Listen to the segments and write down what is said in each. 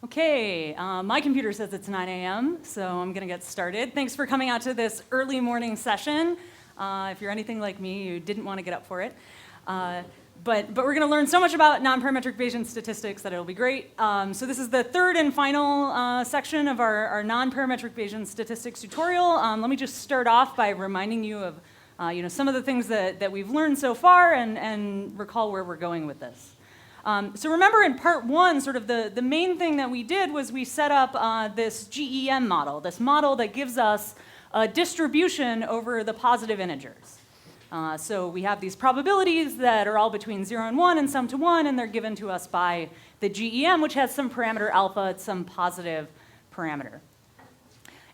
Okay, my computer says it's 9 a.m., so I'm going to get started. Thanks for coming out to this early morning session. If you're anything like me, you didn't want to get up for it. But we're going to learn so much about nonparametric Bayesian statistics that it'll be great. So this is the third and final section of our nonparametric Bayesian statistics tutorial. Let me just start off by reminding you of some of the things that we've learned so far and recall where we're going with this. So remember in part one, sort of the main thing that we did was we set up this GEM model, this model that gives us a distribution over the positive integers. So we have these probabilities that are all between 0 and 1 and sum to 1, and they're given to us by the GEM, which has some parameter alpha, it's some positive parameter.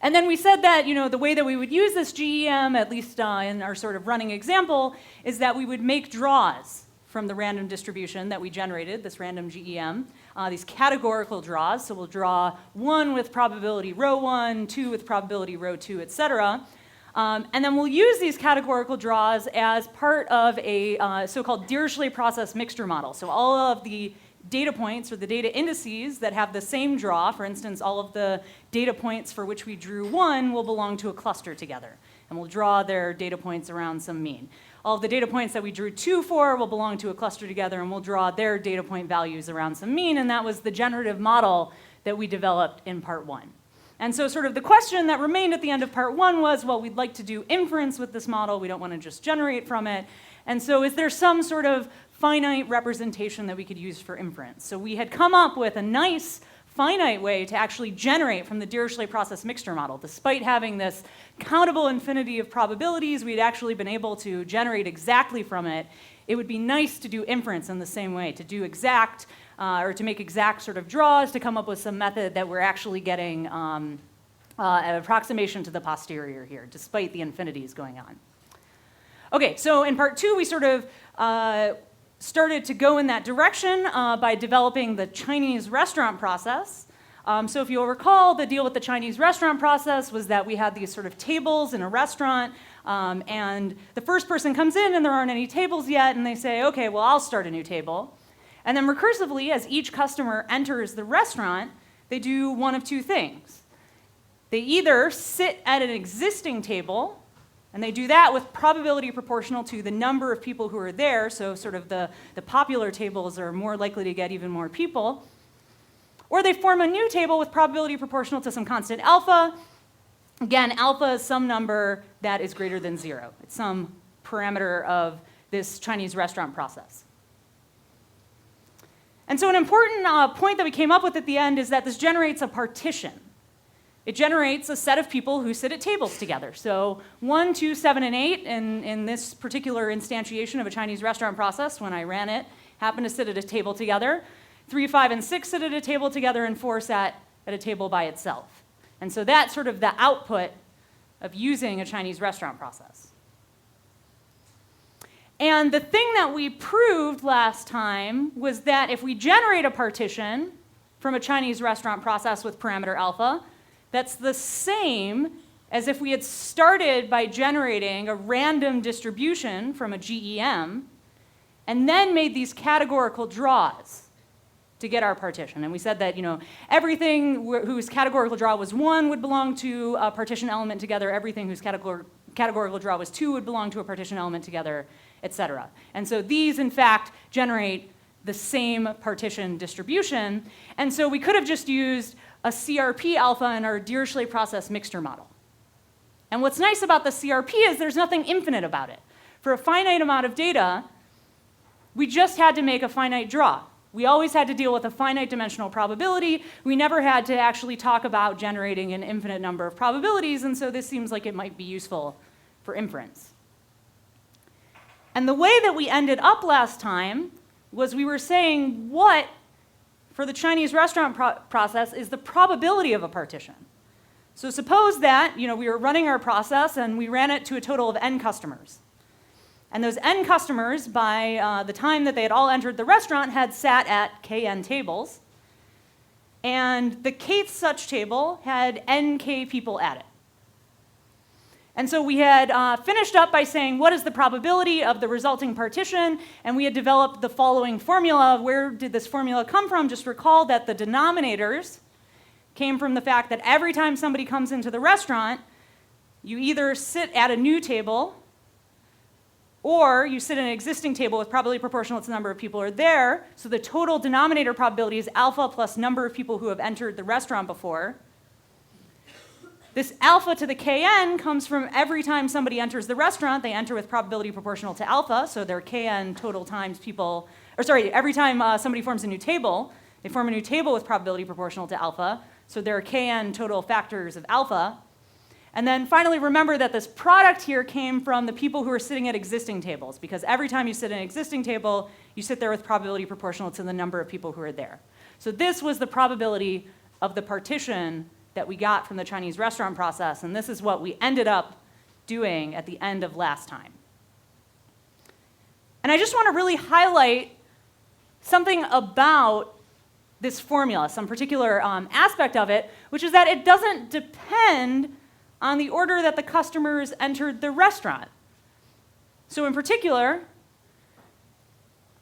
And then we said that the way that we would use this GEM, at least in our sort of running example, is that we would make draws from the random distribution that we generated, this random GEM, these categorical draws. So we'll draw 1 with probability row 1, 2 with probability row 2, et cetera. And then we'll use these categorical draws as part of a so-called Dirichlet process mixture model. So all of the data points or the data indices that have the same draw, for instance, all of the data points for which we drew 1 will belong to a cluster together. And we'll draw their data points around some mean. All of the data points that we drew 2 for will belong to a cluster together, and we'll draw their data point values around some mean, and that was the generative model that we developed in part 1. And so sort of the question that remained at the end of part 1 was, well, we'd like to do inference with this model. We don't want to just generate from it. And so is there some sort of finite representation that we could use for inference? So we had come up with a nice finite way to actually generate from the Dirichlet process mixture model. Despite having this countable infinity of probabilities, we'd actually been able to generate exactly from it. It would be nice to do inference in the same way, to do exact, or to make exact sort of draws, to come up with some method that we're actually getting an approximation to the posterior here, despite the infinities going on. Okay, so in part 2, we sort of started to go in that direction by developing the Chinese restaurant process. So if you'll recall, the deal with the Chinese restaurant process was that we had these sort of tables in a restaurant, and the first person comes in and there aren't any tables yet, and they say, okay, well, I'll start a new table. And then recursively, as each customer enters the restaurant, they do one of two things. They either sit at an existing table, and they do that with probability proportional to the number of people who are there, so sort of the popular tables are more likely to get even more people. Or they form a new table with probability proportional to some constant alpha. Again, alpha is some number that is greater than 0. It's some parameter of this Chinese restaurant process. And so an important point that we came up with at the end is that this generates a partition. It generates a set of people who sit at tables together. So 1, 2, 7, and 8 in this particular instantiation of a Chinese restaurant process, when I ran it, happened to sit at a table together. 3, 5, and 6 sit at a table together, and 4 sat at a table by itself. And so that's sort of the output of using a Chinese restaurant process. And the thing that we proved last time was that if we generate a partition from a Chinese restaurant process with parameter alpha, that's the same as if we had started by generating a random distribution from a GEM and then made these categorical draws to get our partition. And we said that everything whose categorical draw was 1 would belong to a partition element together. Everything whose categorical draw was 2 would belong to a partition element together, et cetera. And so these, in fact, generate the same partition distribution. And so we could have just used a CRP alpha in our Dirichlet process mixture model. And what's nice about the CRP is there's nothing infinite about it. For a finite amount of data, we just had to make a finite draw. We always had to deal with a finite dimensional probability. We never had to actually talk about generating an infinite number of probabilities, and so this seems like it might be useful for inference. And the way that we ended up last time was we were saying what, for the Chinese restaurant process, is the probability of a partition. So suppose that we were running our process and we ran it to a total of n customers. And those n customers, by the time that they had all entered the restaurant, had sat at kn tables. And the kth such table had nk people at it. And so we had finished up by saying, what is the probability of the resulting partition? And we had developed the following formula. Where did this formula come from? Just recall that the denominators came from the fact that every time somebody comes into the restaurant, you either sit at a new table or you sit at an existing table with probability proportional to the number of people who are there. So the total denominator probability is alpha plus number of people who have entered the restaurant before. This alpha to the kn comes from every time somebody enters the restaurant, they enter with probability proportional to alpha, so their kn total times people, or sorry, every time somebody forms a new table, they form a new table with probability proportional to alpha, so there are kn total factors of alpha. And then finally, remember that this product here came from the people who are sitting at existing tables, because every time you sit at an existing table, you sit there with probability proportional to the number of people who are there. So this was the probability of the partition that we got from the Chinese restaurant process, and this is what we ended up doing at the end of last time. And I just want to really highlight something about this formula, some particular aspect of it, which is that it doesn't depend on the order that the customers entered the restaurant. So in particular,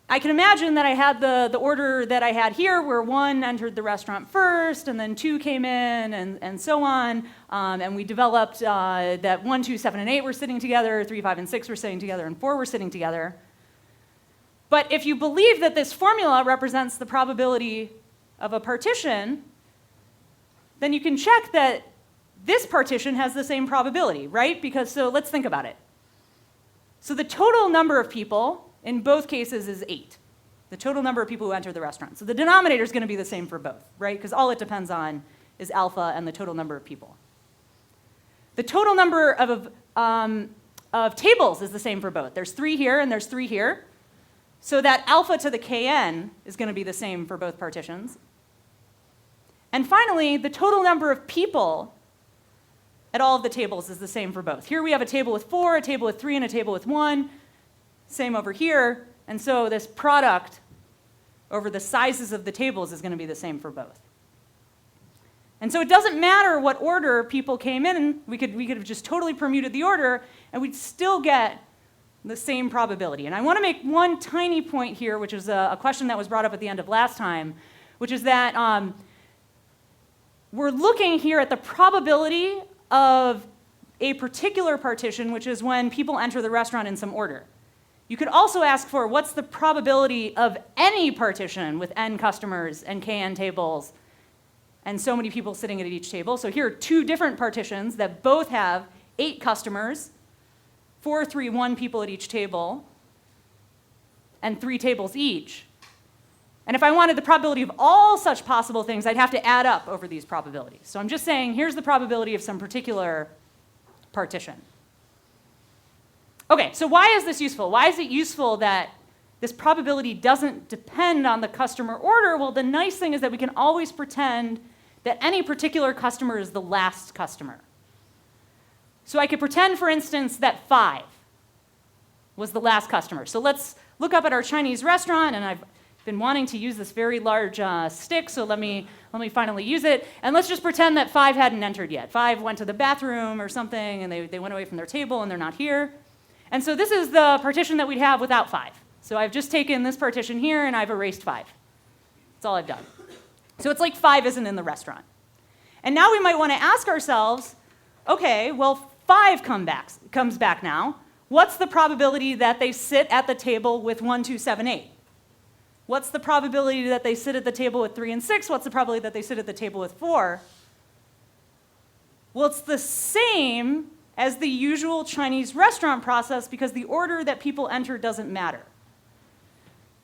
I can imagine that I had the order that I had here, where 1 entered the restaurant first, and then 2 came in, and so on. And we developed that 1, 2, 7, and 8 were sitting together, 3, 5, and 6 were sitting together, and 4 were sitting together. But if you believe that this formula represents the probability of a partition, then you can check that this partition has the same probability, right? Because, so let's think about it. So the total number of people in both cases is 8. The total number of people who enter the restaurant. So the denominator is going to be the same for both, right? Because all it depends on is alpha and the total number of people. The total number of tables is the same for both. There's 3 here and there's 3 here. So that alpha to the kn is going to be the same for both partitions. And finally, the total number of people at all of the tables is the same for both. Here we have a table with 4, a table with 3, and a table with 1. Same over here. And so this product over the sizes of the tables is going to be the same for both. And so it doesn't matter what order people came in. We could have just totally permuted the order, and we'd still get the same probability. And I want to make one tiny point here, which is a question that was brought up at the end of last time, which is that we're looking here at the probability of a particular partition, which is when people enter the restaurant in some order. You could also ask for what's the probability of any partition with n customers and kn tables and so many people sitting at each table. So here are 2 different partitions that both have 8 customers, 4, 3, 1 people at each table, and 3 tables each. And if I wanted the probability of all such possible things, I'd have to add up over these probabilities. So I'm just saying, here's the probability of some particular partition. Okay, so why is this useful? Why is it useful that this probability doesn't depend on the customer order? Well, the nice thing is that we can always pretend that any particular customer is the last customer. So I could pretend, for instance, that 5 was the last customer. So let's look up at our Chinese restaurant, and I've been wanting to use this very large stick, so let me finally use it. And let's just pretend that 5 hadn't entered yet. 5 went to the bathroom or something, and they went away from their table, and they're not here. And so this is the partition that we'd have without 5. So I've just taken this partition here, and I've erased 5. That's all I've done. So it's like 5 isn't in the restaurant. And now we might want to ask ourselves, okay, well, 5 comes back now. What's the probability that they sit at the table with 1, 2, 7, 8? What's the probability that they sit at the table with 3 and 6? What's the probability that they sit at the table with 4? Well, it's the same as the usual Chinese restaurant process because the order that people enter doesn't matter.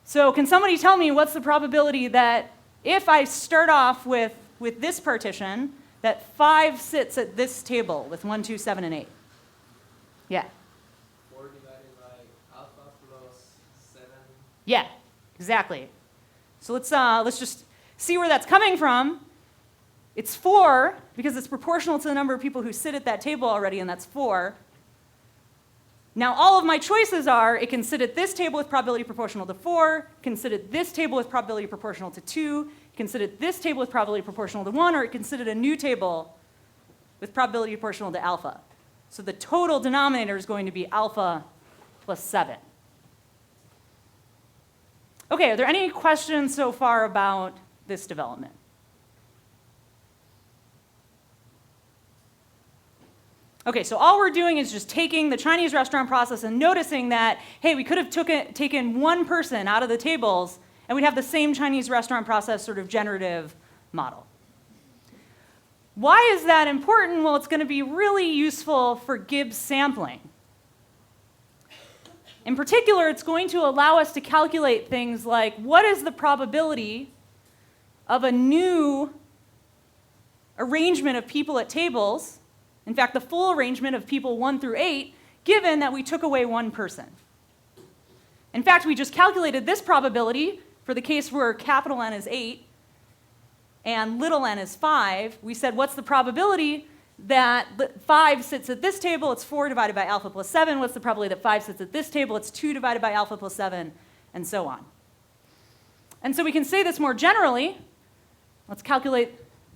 So can somebody tell me what's the probability that if I start off with this partition, that 5 sits at this table with 1, 2, 7, and 8? Yeah. 4 divided by alpha plus 7. Yeah, exactly. So let's just see where that's coming from. It's 4 because it's proportional to the number of people who sit at that table already, and that's 4. Now all of my choices are, it can sit at this table with probability proportional to 4, it can sit at this table with probability proportional to 2, it can sit at this table with probability proportional to 1, or it can sit at a new table with probability proportional to alpha. So the total denominator is going to be alpha plus 7. Okay, are there any questions so far about this development? Okay, so all we're doing is just taking the Chinese restaurant process and noticing that, hey, we could have taken one person out of the tables, and we'd have the same Chinese restaurant process sort of generative model. Why is that important? Well, it's going to be really useful for Gibbs sampling. In particular, it's going to allow us to calculate things like what is the probability of a new arrangement of people at tables, in fact, the full arrangement of people 1 through 8, given that we took away one person. In fact, we just calculated this probability for the case where capital N is 8 and little n is 5. We said, what's the probability that 5 sits at this table? It's 4 divided by alpha plus 7. What's the probability that 5 sits at this table? It's 2 divided by alpha plus 7, and so on. And so we can say this more generally. Let's calculate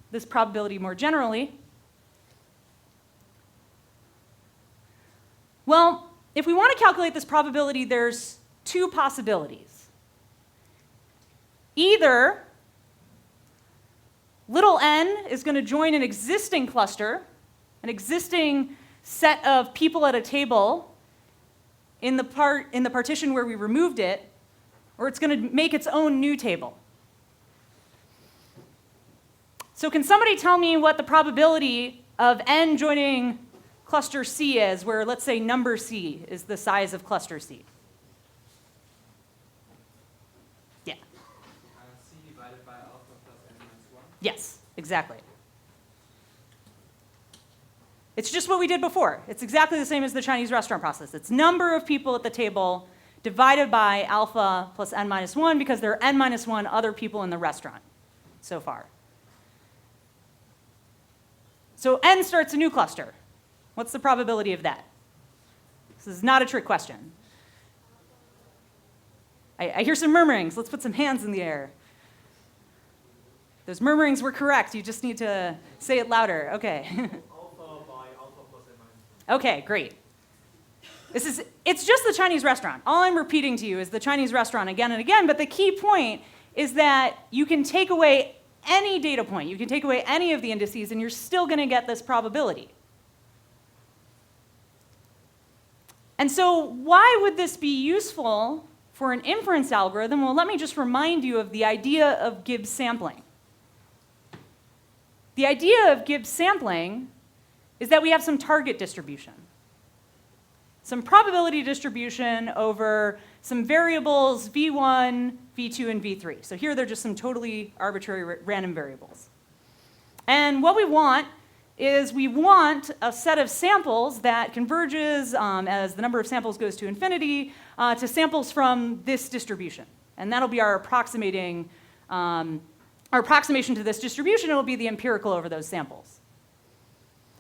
this probability more generally. Well, if we want to calculate this probability, there's two possibilities. Either little n is going to join an existing cluster, an existing set of people at a table in the partition where we removed it, or it's going to make its own new table. So can somebody tell me what the probability of n joining cluster C is, where let's say number C is the size of cluster C? Yeah. C divided by alpha plus n minus 1? Yes, exactly. It's just what we did before. It's exactly the same as the Chinese restaurant process. It's number of people at the table divided by alpha plus n minus 1 because there are n minus 1 other people in the restaurant so far. So n starts a new cluster. What's the probability of that? This is not a trick question. I hear some murmurings. Let's put some hands in the air. Those murmurings were correct. You just need to say it louder. Okay. Alpha by alpha plus n minus 1. Okay, great. It's just the Chinese restaurant. All I'm repeating to you is the Chinese restaurant again and again, but the key point is that you can take away any data point, you can take away any of the indices, and you're still going to get this probability. And so why would this be useful for an inference algorithm? Well, let me just remind you of the idea of Gibbs sampling. The idea of Gibbs sampling is that we have some target distribution, some probability distribution over some variables v1, v2, and v3. So here they're just some totally arbitrary random variables. And what we want is we want a set of samples that converges as the number of samples goes to infinity to samples from this distribution. And that'll be our approximation to this distribution. It'll be the empirical over those samples.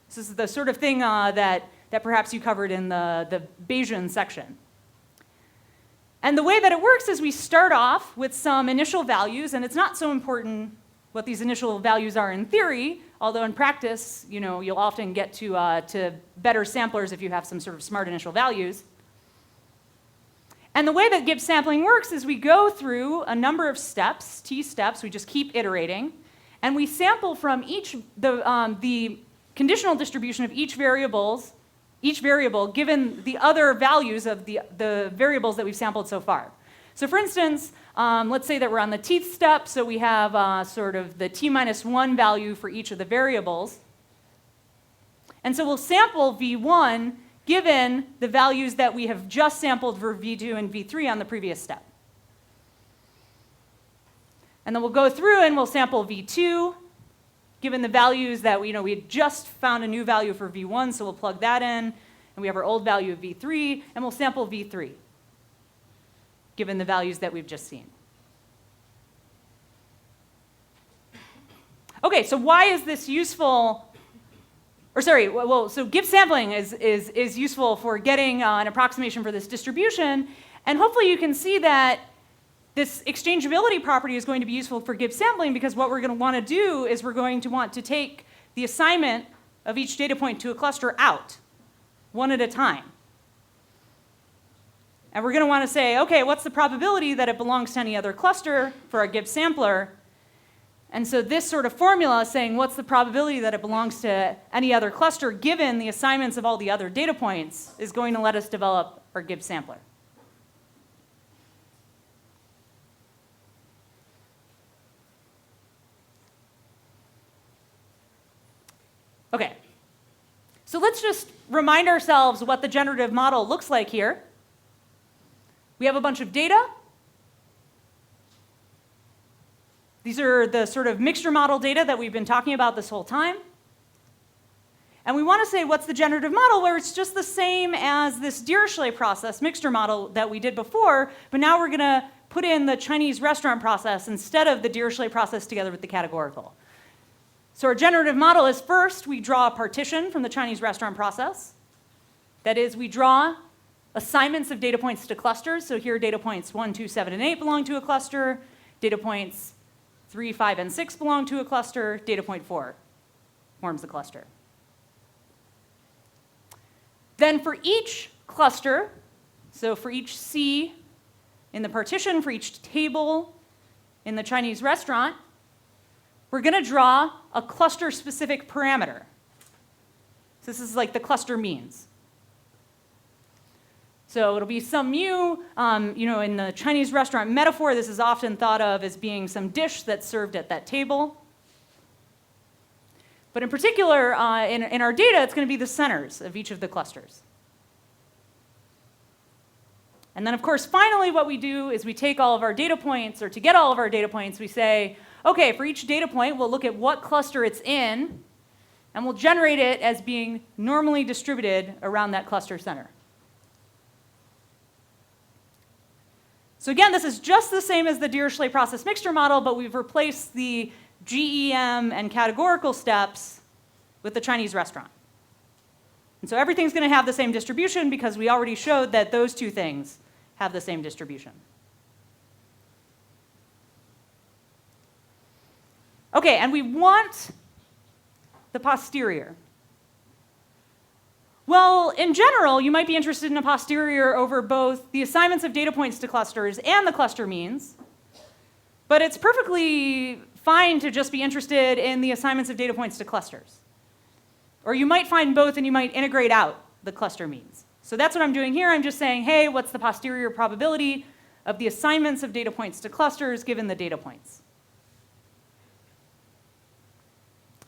This is the sort of thing that perhaps you covered in the Bayesian section. And the way that it works is we start off with some initial values, and it's not so important what these initial values are in theory, although in practice, you'll often get to better samplers if you have some sort of smart initial values. And the way that Gibbs sampling works is we go through a number of steps, T steps, we just keep iterating, and we sample from the conditional distribution of each variable given the other values of the variables that we've sampled so far. So for instance, let's say that we're on the tth step, so we have sort of the t minus 1 value for each of the variables. And so we'll sample v1 given the values that we have just sampled for v2 and v3 on the previous step. And then we'll go through and we'll sample v2 given the values that we had just found a new value for v1, so we'll plug that in, and we have our old value of v3, and we'll sample v3 given the values that we've just seen. Okay, so why is this useful? So Gibbs sampling is useful for getting an approximation for this distribution, and hopefully you can see that this exchangeability property is going to be useful for Gibbs sampling because what we're going to want to do is we're going to want to take the assignment of each data point to a cluster out, one at a time. And we're going to want to say, okay, what's the probability that it belongs to any other cluster for our Gibbs sampler? And so this sort of formula is saying what's the probability that it belongs to any other cluster given the assignments of all the other data points is going to let us develop our Gibbs sampler. Okay, so let's just remind ourselves what the generative model looks like here. We have a bunch of data. These are the sort of mixture model data that we've been talking about this whole time. And we want to say what's the generative model, where it's just the same as this Dirichlet process mixture model that we did before, but now we're going to put in the Chinese restaurant process instead of the Dirichlet process together with the categorical. So our generative model is first we draw a partition from the Chinese restaurant process. That is, we draw assignments of data points to clusters. So here data points 1, 2, 7, and 8 belong to a cluster. Data points 3, 5, and 6 belong to a cluster. Data point 4 forms the cluster. Then for each cluster, so for each C in the partition, for each table in the Chinese restaurant, we're going to draw a cluster-specific parameter. So this is like the cluster means. So it'll be some mu. In the Chinese restaurant metaphor, this is often thought of as being some dish that's served at that table. But in particular, in our data, it's going to be the centers of each of the clusters. And then, of course, finally, what we do is we take all of our data points, or to get all of our data points, we say, OK, for each data point, we'll look at what cluster it's in, and we'll generate it as being normally distributed around that cluster center. So again, this is just the same as the Dirichlet process mixture model, but we've replaced the GEM and categorical steps with the Chinese restaurant. And so everything's going to have the same distribution because we already showed that those two things have the same distribution. Okay, and we want the posterior. Well, in general, you might be interested in a posterior over both the assignments of data points to clusters and the cluster means. But it's perfectly fine to just be interested in the assignments of data points to clusters. Or you might find both and you might integrate out the cluster means. So that's what I'm doing here. I'm just saying, hey, what's the posterior probability of the assignments of data points to clusters given the data points?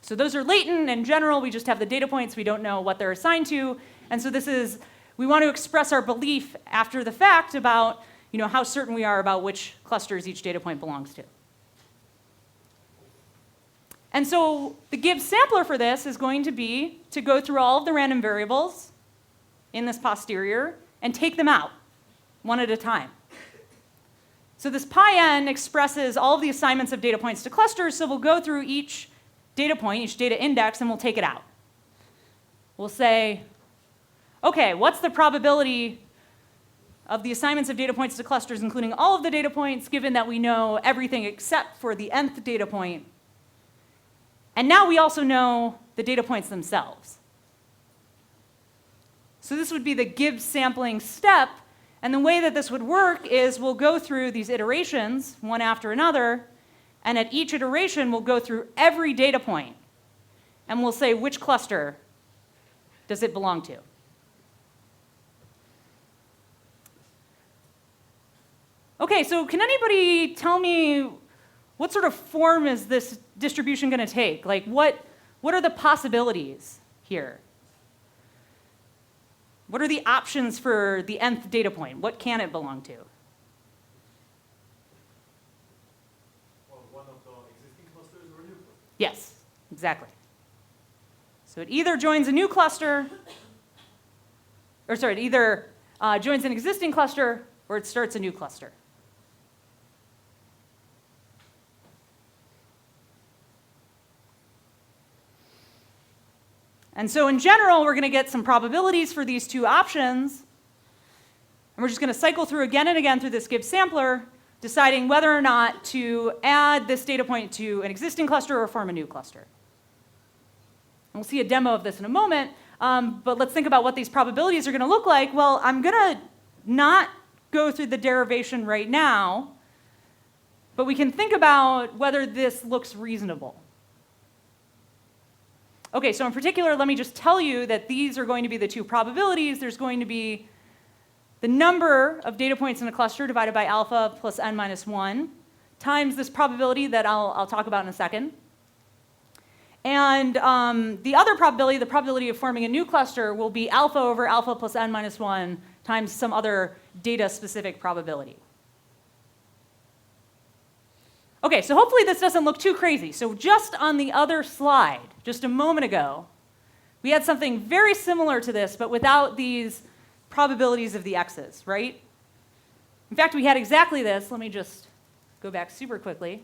So those are latent. In general, we just have the data points. We don't know what they're assigned to. And so this is, we want to express our belief after the fact about how certain we are about which clusters each data point belongs to. And so the Gibbs sampler for this is going to be to go through all of the random variables in this posterior and take them out one at a time. So this pi n expresses all of the assignments of data points to clusters. So we'll go through each data point, each data index, and we'll take it out. We'll say, OK, what's the probability of the assignments of data points to clusters, including all of the data points, given that we know everything except for the nth data point? And now we also know the data points themselves. So this would be the Gibbs sampling step. And the way that this would work is we'll go through these iterations, one after another. And at each iteration, we'll go through every data point. And we'll say, which cluster does it belong to? OK, so can anybody tell me what sort of form is this distribution going to take? Like, what are the possibilities here? What are the options for the nth data point? What can it belong to? Well, one of the existing clusters or a new cluster? Yes, exactly. So it either joins a new cluster, or sorry, it either joins an existing cluster or it starts a new cluster. And so in general, we're going to get some probabilities for these two options. And we're just going to cycle through again and again through this Gibbs sampler, deciding whether or not to add this data point to an existing cluster or form a new cluster. And we'll see a demo of this in a moment. But let's think about what these probabilities are going to look like. Well, I'm going to not go through the derivation right now. but we can think about whether this looks reasonable. Okay, so in particular, let me just tell you that these are going to be the two probabilities. There's going to be the number of data points in a cluster divided by alpha plus n minus 1 times this probability that I'll talk about in a second. And the other probability, the probability of forming a new cluster, will be alpha over alpha plus n minus 1 times some other data-specific probability. Okay, so hopefully this doesn't look too crazy. So just on the other slide, just a moment ago, we had something very similar to this, but without these probabilities of the x's, right? In fact, we had exactly this. Let me just go back super quickly.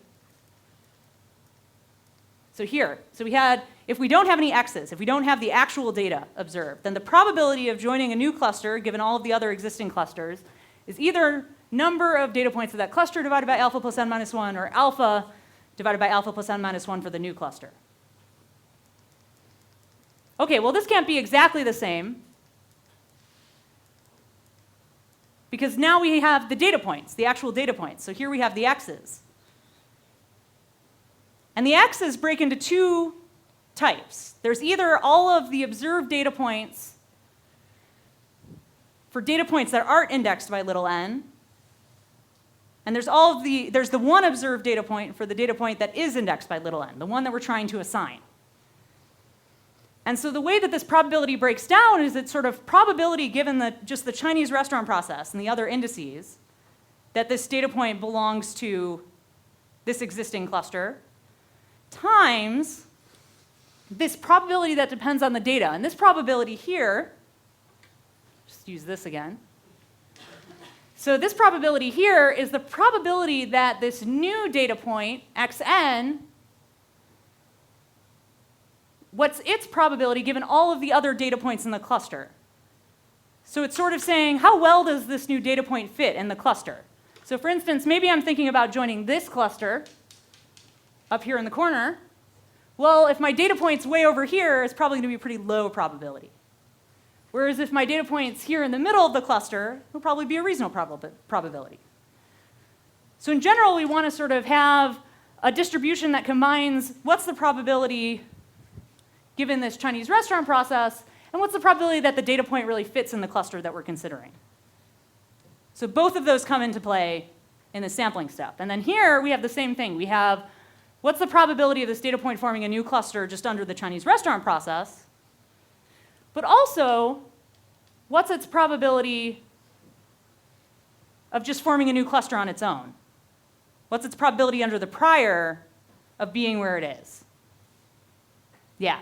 So here, so we had, if we don't have any x's, if we don't have the actual data observed, then the probability of joining a new cluster, given all of the other existing clusters, is either number of data points of that cluster divided by alpha plus n minus 1, or alpha divided by alpha plus n minus 1 for the new cluster. Okay, well this can't be exactly the same, because now we have the data points, the actual data points. So here we have the x's. And the x's break into two types. There's either all of the observed data points for data points that aren't indexed by little n, and there's the one observed data point for the data point that is indexed by little n, the one that we're trying to assign. And so the way that this probability breaks down is it's sort of probability given just the Chinese restaurant process and the other indices that this data point belongs to this existing cluster times this probability that depends on the data. And this probability here, just use this again. So this probability here is the probability that this new data point, xn, what's its probability given all of the other data points in the cluster. So it's sort of saying, how well does this new data point fit in the cluster? So for instance, maybe I'm thinking about joining this cluster up here in the corner. Well, if my data point's way over here, it's probably going to be a pretty low probability. Whereas if my data point's here in the middle of the cluster, it'll probably be a reasonable probability. So in general, we want to sort of have a distribution that combines what's the probability given this Chinese restaurant process, and what's the probability that the data point really fits in the cluster that we're considering. So both of those come into play in the sampling step. And then here we have the same thing. We have what's the probability of this data point forming a new cluster just under the Chinese restaurant process, but also what's its probability of just forming a new cluster on its own? What's its probability under the prior of being where it is? Yeah.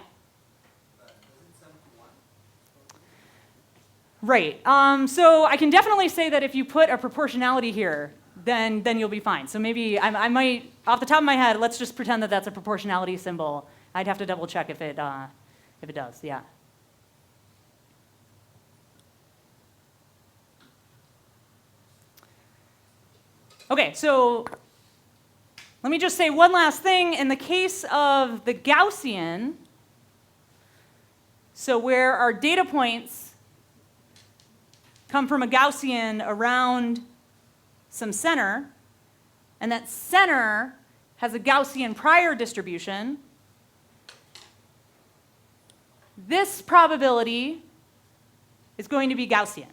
Right. So I can definitely say that if you put a proportionality here, then you'll be fine. So maybe I might, off the top of my head, let's just pretend that that's a proportionality symbol. I'd have to double check if it does. Yeah. Okay. So let me just say one last thing. In the case of the Gaussian, so where our data points come from a Gaussian around some center, and that center has a Gaussian prior distribution, this probability is going to be Gaussian.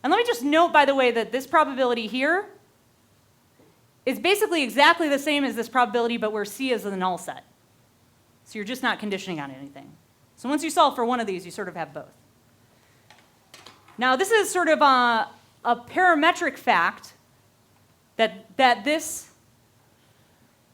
And let me just note, by the way, that this probability here is basically exactly the same as this probability, but where C is the null set. So you're just not conditioning on anything. So once you solve for one of these, you sort of have both. Now, this is sort of a parametric fact that this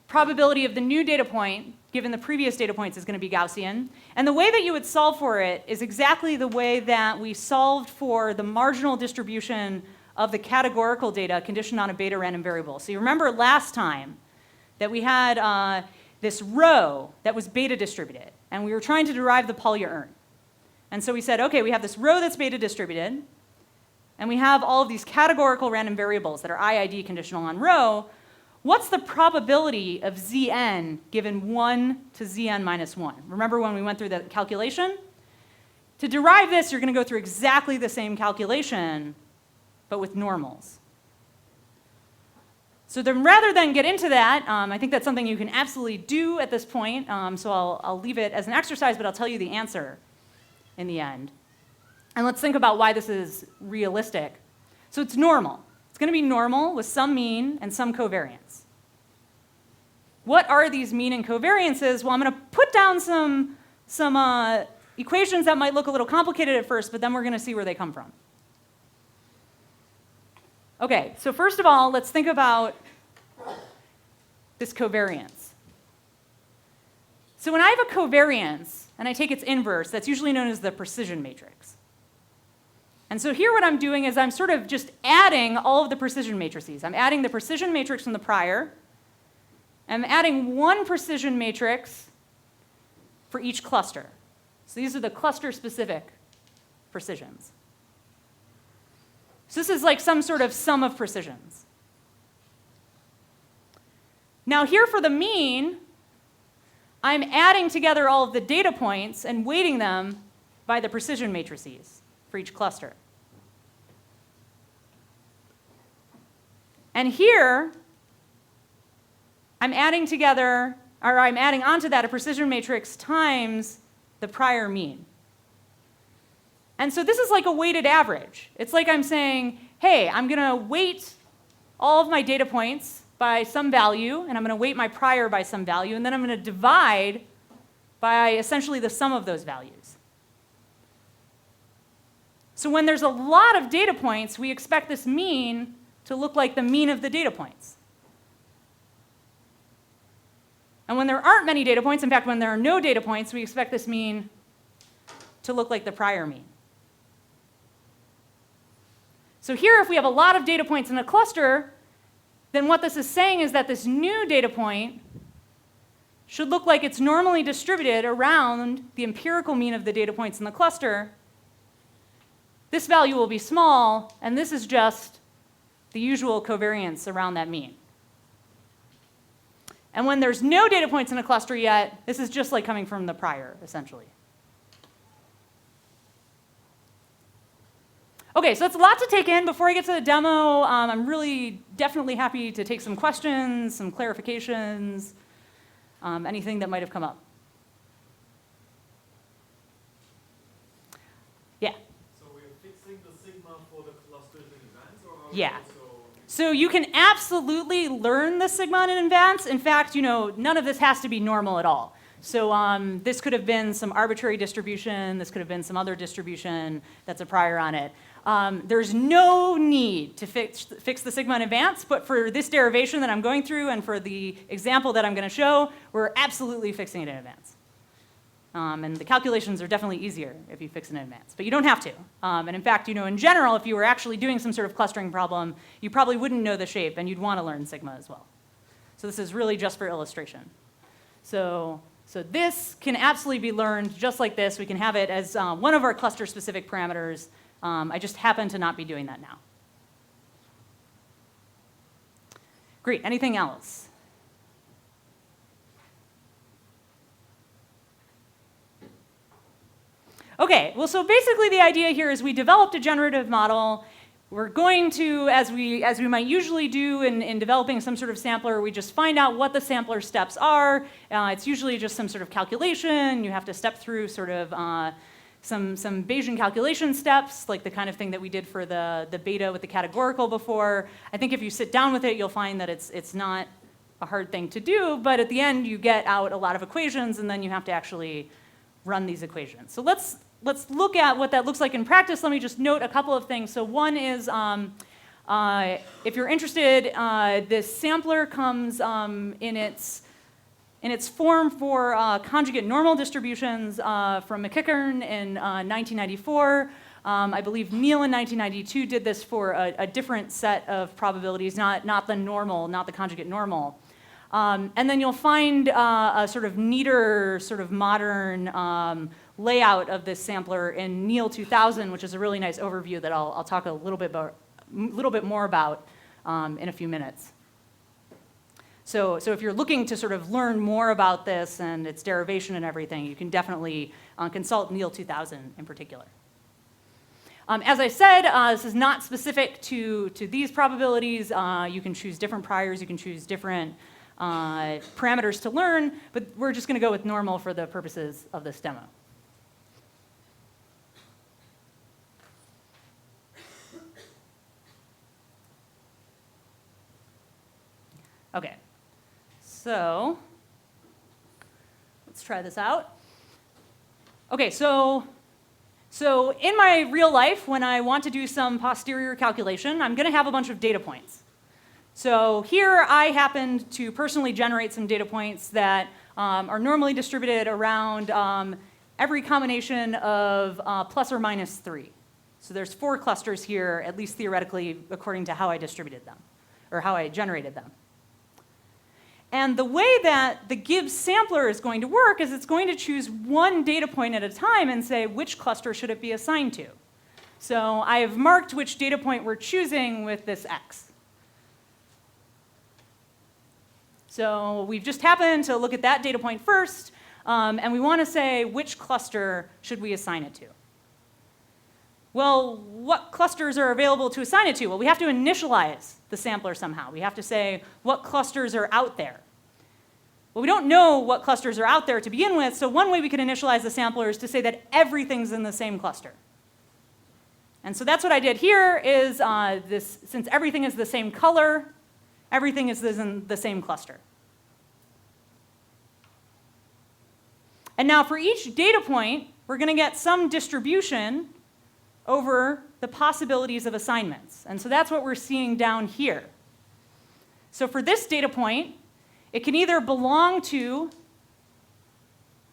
probability of the new data point, given the previous data points, is going to be Gaussian. And the way that you would solve for it is exactly the way that we solved for the marginal distribution of the categorical data conditioned on a beta random variable. So you remember last time that we had this row that was beta distributed, and we were trying to derive the polyurn. And so we said, okay, we have this row that's beta distributed, and we have all of these categorical random variables that are IID conditional on row. What's the probability of Zn given 1 to Zn minus 1? Remember when we went through the calculation? To derive this, you're going to go through exactly the same calculation, but with normals. So then rather than get into that, I think that's something you can absolutely do at this point, so I'll leave it as an exercise, but I'll tell you the answer in the end. And let's think about why this is realistic. So it's normal. It's going to be normal with some mean and some covariance. What are these mean and covariances? Well, I'm going to put down some equations that might look a little complicated at first, but then we're going to see where they come from. Okay, so first of all, let's think about this covariance. So when I have a covariance, and I take its inverse, that's usually known as the precision matrix. And so here what I'm doing is I'm sort of just adding all of the precision matrices. I'm adding the precision matrix from the prior. I'm adding one precision matrix for each cluster. So these are the cluster-specific precisions. So this is like some sort of sum of precisions. Now here for the mean, I'm adding together all of the data points and weighting them by the precision matrices for each cluster. And here, I'm adding together, or I'm adding onto that a precision matrix times the prior mean. And so this is like a weighted average. It's like I'm saying, hey, I'm going to weight all of my data points by some value, and I'm going to weight my prior by some value, and then I'm going to divide by essentially the sum of those values. So when there's a lot of data points, we expect this mean to look like the mean of the data points. And when there aren't many data points, in fact, when there are no data points, we expect this mean to look like the prior mean. So here, if we have a lot of data points in a cluster, then what this is saying is that this new data point should look like it's normally distributed around the empirical mean of the data points in the cluster. This value will be small, and this is just the usual covariance around that mean. And when there's no data points in a cluster yet, this is just like coming from the prior, essentially. Okay, so that's a lot to take in. Before I get to the demo, I'm really definitely happy to take some questions, some clarifications, anything that might have come up. Yeah? So we're fixing the sigma for the clusters in advance, or are we Yeah. also... So you can absolutely learn the sigma in advance. In fact, none of this has to be normal at all. So this could have been some arbitrary distribution. This could have been some other distribution that's a prior on it. There's no need to fix the sigma in advance, but for this derivation that I'm going through and for the example that I'm going to show, we're absolutely fixing it in advance. And the calculations are definitely easier if you fix it in advance, but you don't have to. And in fact, in general, if you were actually doing some sort of clustering problem, you probably wouldn't know the shape, and you'd want to learn sigma as well. So this is really just for illustration. So this can absolutely be learned just like this. We can have it as one of our cluster-specific parameters. I just happen to not be doing that now. Great. Anything else? Okay, well, so basically the idea here is we developed a generative model. We're going to, as we might usually do in developing some sort of sampler, we just find out what the sampler steps are. It's usually just some sort of calculation. You have to step through sort of some Bayesian calculation steps, like the kind of thing that we did for the Bethe with the categorical before. I think if you sit down with it, you'll find that it's not a hard thing to do, but at the end you get out a lot of equations, and then you have to actually run these equations. So let's look at what that looks like in practice. Let me just note a couple of things. So one is, if you're interested, this sampler comes in its form for conjugate normal distributions from McKickern in 1994. I believe Neal in 1992 did this for a different set of probabilities, not the normal, not the conjugate normal. And then you'll find a sort of neater, sort of modern layout of this sampler in Neal 2000, which is a really nice overview that I'll talk a little bit more about in a few minutes. So if you're looking to sort of learn more about this and its derivation and everything, you can definitely consult Neal 2000 in particular. As I said, this is not specific to these probabilities. You can choose different priors. You can choose different parameters to learn, but we're just going to go with normal for the purposes of this demo. Okay, so let's try this out. Okay, so in my real life, when I want to do some posterior calculation, I'm going to have a bunch of data points. So here I happened to personally generate some data points that are normally distributed around every combination of plus or minus 3. So there's 4 clusters here, at least theoretically, according to how I distributed them, or how I generated them. And the way that the Gibbs sampler is going to work is it's going to choose one data point at a time and say which cluster should it be assigned to. So I have marked which data point we're choosing with this X. So we've just happened to look at that data point first, and we want to say which cluster should we assign it to. Well, what clusters are available to assign it to? Well, we have to initialize the sampler somehow. We have to say what clusters are out there. Well, we don't know what clusters are out there to begin with, so one way we could initialize the sampler is to say that everything's in the same cluster. And so that's what I did here is since everything is the same color, everything is in the same cluster. And now for each data point, we're going to get some distribution over the possibilities of assignments. And so that's what we're seeing down here. So for this data point, it can either belong to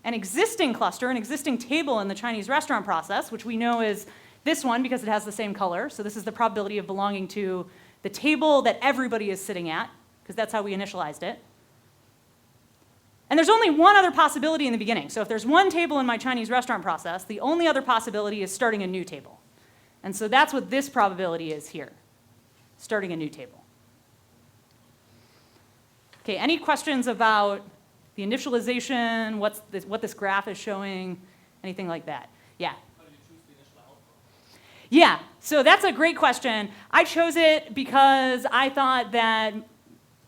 an existing cluster, an existing table in the Chinese restaurant process, which we know is this one because it has the same color. So this is the probability of belonging to the table that everybody is sitting at, because that's how we initialized it. And there's only one other possibility in the beginning. So if there's one table in my Chinese restaurant process, the only other possibility is starting a new table. And so that's what this probability is here, starting a new table. Okay, any questions about the initialization, what this graph is showing, anything like that? Yeah? How do you choose the initial alpha? Yeah, so that's a great question. I chose it because I thought that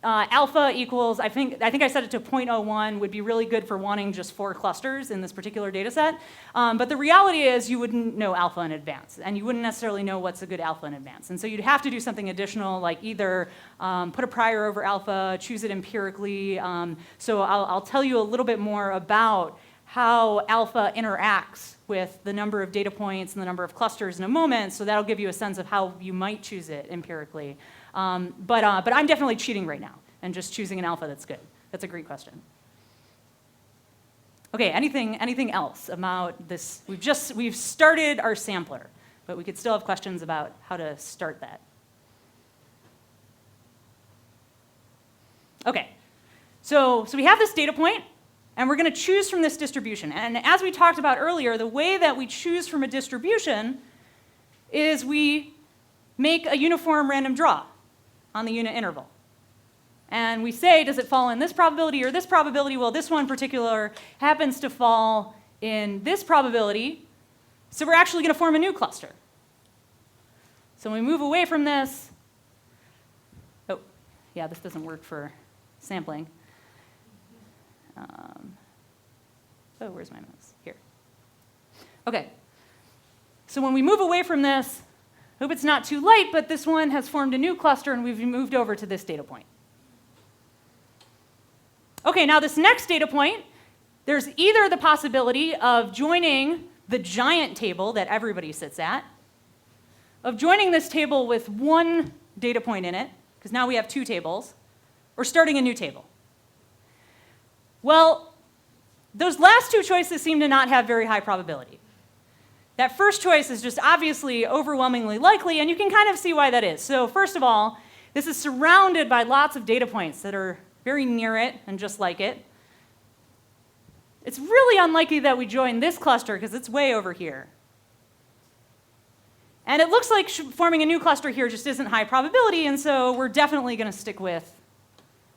alpha equals, I think I set it to 0.01 would be really good for wanting just 4 clusters in this particular data set. But the reality is you wouldn't know alpha in advance, and you wouldn't necessarily know what's a good alpha in advance. And so you'd have to do something additional, like either put a prior over alpha, choose it empirically. So I'll tell you a little bit more about how alpha interacts with the number of data points and the number of clusters in a moment, so that'll give you a sense of how you might choose it empirically. But I'm definitely cheating right now and just choosing an alpha that's good. That's a great question. Okay, anything else about this? We've started our sampler, but we could still have questions about how to start that. Okay, so we have this data point, and we're going to choose from this distribution. And as we talked about earlier, the way that we choose from a distribution is we make a uniform random draw on the unit interval. And we say, does it fall in this probability or this probability? Well, this one in particular happens to fall in this probability, so we're actually going to form a new cluster. So when we move away from this, oh, yeah, this doesn't work for sampling. Oh, where's my mouse? Here. Okay. So when we move away from this, hope it's not too light, but this one has formed a new cluster, and we've moved over to this data point. Okay, now this next data point, there's either the possibility of joining the giant table that everybody sits at, of joining this table with one data point in it, because now we have 2 tables, or starting a new table. Well, those last 2 choices seem to not have very high probability. That first choice is just obviously overwhelmingly likely, and you can kind of see why that is. So first of all, this is surrounded by lots of data points that are very near it and just like it. It's really unlikely that we join this cluster because it's way over here. And it looks like forming a new cluster here just isn't high probability, and so we're definitely going to stick with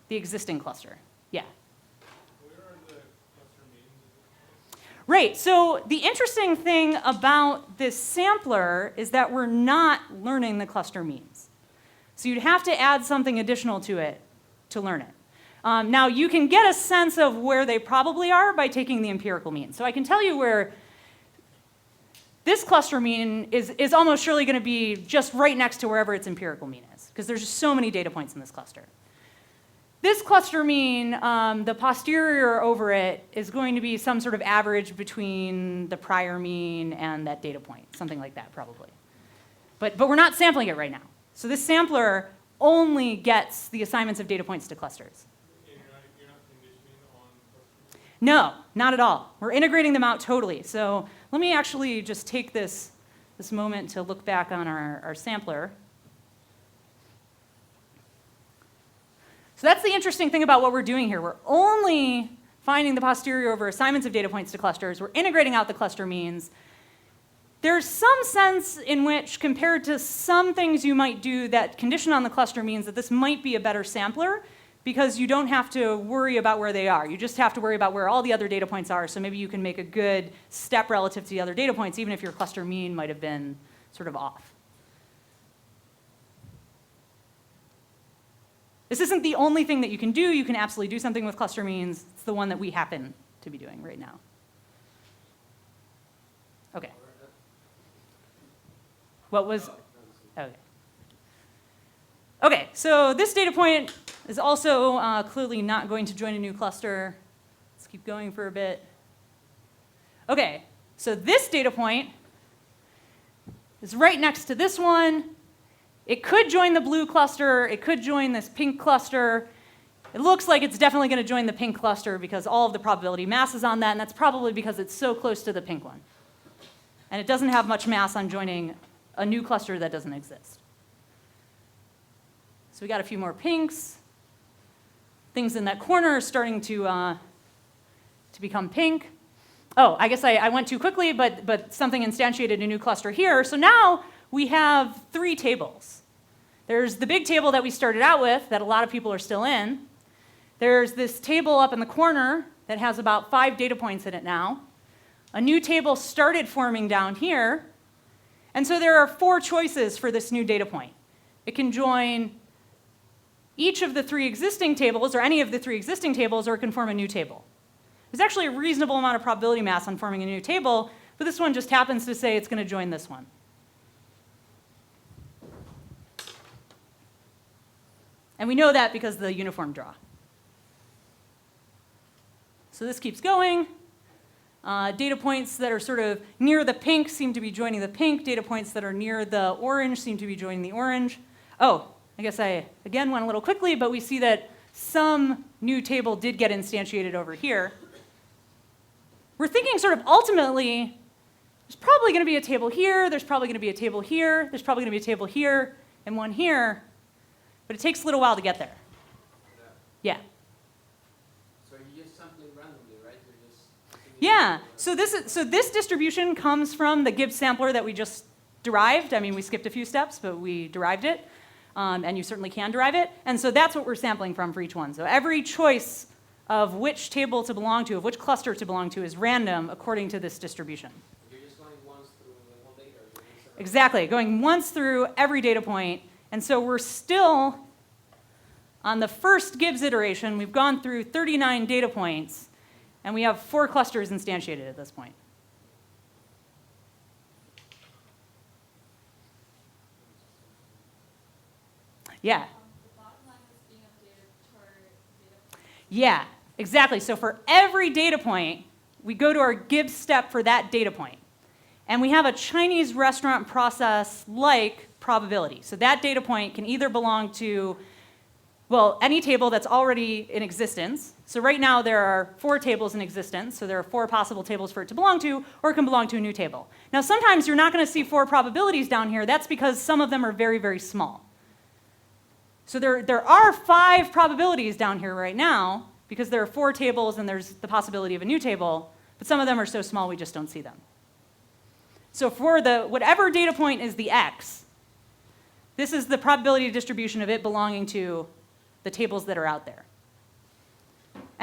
the existing cluster. Yeah? Where are the cluster names? Right, so the interesting thing about this sampler is that we're not learning the cluster means. So you'd have to add something additional to it to learn it. Now, you can get a sense of where they probably are by taking the empirical mean. So I can tell you where this cluster mean is almost surely going to be just right next to wherever its empirical mean is, because there's just so many data points in this cluster. This cluster mean, the posterior over it is going to be some sort of average between the prior mean and that data point, something like that probably. But we're not sampling it right now. So this sampler only gets the assignments of data points to clusters. You're not conditioning on clusters? No, not at all. We're integrating them out totally. So let me actually just take this moment to look back on our sampler. So that's the interesting thing about what we're doing here. We're only finding the posterior over assignments of data points to clusters. We're integrating out the cluster means. There's some sense in which, compared to some things you might do that condition on the cluster means, that this might be a better sampler, because you don't have to worry about where they are. You just have to worry about where all the other data points are, so maybe you can make a good step relative to the other data points, even if your cluster mean might have been sort of off. This isn't the only thing that you can do. You can absolutely do something with cluster means. It's the one that we happen to be doing right now. Okay. What was, okay. Okay, so this data point is also clearly not going to join a new cluster. Let's keep going for a bit. Okay, so this data point is right next to this one. It could join the blue cluster. It could join this pink cluster. It looks like it's definitely going to join the pink cluster because all of the probability mass is on that, and that's probably because it's so close to the pink one. And it doesn't have much mass on joining a new cluster that doesn't exist. So we got a few more pinks. Things in that corner are starting to become pink. Oh, I guess I went too quickly, but something instantiated a new cluster here. So now we have 3 tables. There's the big table that we started out with that a lot of people are still in. There's this table up in the corner that has about 5 data points in it now. A new table started forming down here. And so there are 4 choices for this new data point. It can join each of the 3 existing tables, or any of the 3 existing tables, or it can form a new table. There's actually a reasonable amount of probability mass on forming a new table, but this one just happens to say it's going to join this one. And we know that because of the uniform draw. So this keeps going. Data points that are sort of near the pink seem to be joining the pink. Data points that are near the orange seem to be joining the orange. Oh, I guess I, again, went a little quickly, but we see that some new table did get instantiated over here. We're thinking sort of ultimately, there's probably going to be a table here, there's probably going to be a table here, there's probably going to be a table here, and one here, but it takes a little while to get there. Yeah. So you're just sampling randomly, right? You're just Yeah, so this distribution comes from the Gibbs sampler that we just derived. I mean, we skipped a few steps, but we derived it, and you certainly can derive it. And so that's what we're sampling from for each one. So every choice of which table to belong to, of which cluster to belong to, is random according to this distribution. you're just going once through the whole data. Or you're doing several. Exactly, going once through every data point. And so we're still, on the first Gibbs iteration, we've gone through 39 data points, and we have 4 clusters instantiated at this point. Yeah. The bottom line is being updated toward data. Yeah, exactly. So for every data point, we go to our Gibbs step for that data point. And we have a Chinese restaurant process like probability. So that data point can either belong to, well, any table that's already in existence. So right now there are 4 tables in existence. So there are 4 possible tables for it to belong to, or it can belong to a new table. Now sometimes you're not going to see 4 probabilities down here. That's because some of them are very, very small. So there are 5 probabilities down here right now, because there are 4 tables and there's the possibility of a new table, but some of them are so small we just don't see them. So for whatever data point is the x, this is the probability distribution of it belonging to the tables that are out there.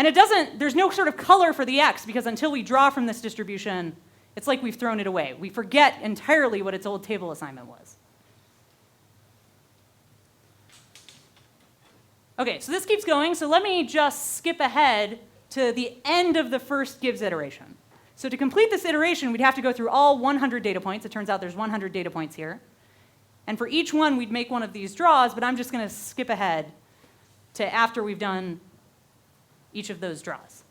And there's no sort of color for the x, because until we draw from this distribution, it's like we've thrown it away. We forget entirely what its old table assignment was. Okay, so this keeps going. So let me just skip ahead to the end of the first Gibbs iteration. So to complete this iteration, we'd have to go through all 100 data points. It turns out there's 100 data points here. And for each one, we'd make one of these draws, but I'm just going to skip ahead to after we've done each of those draws.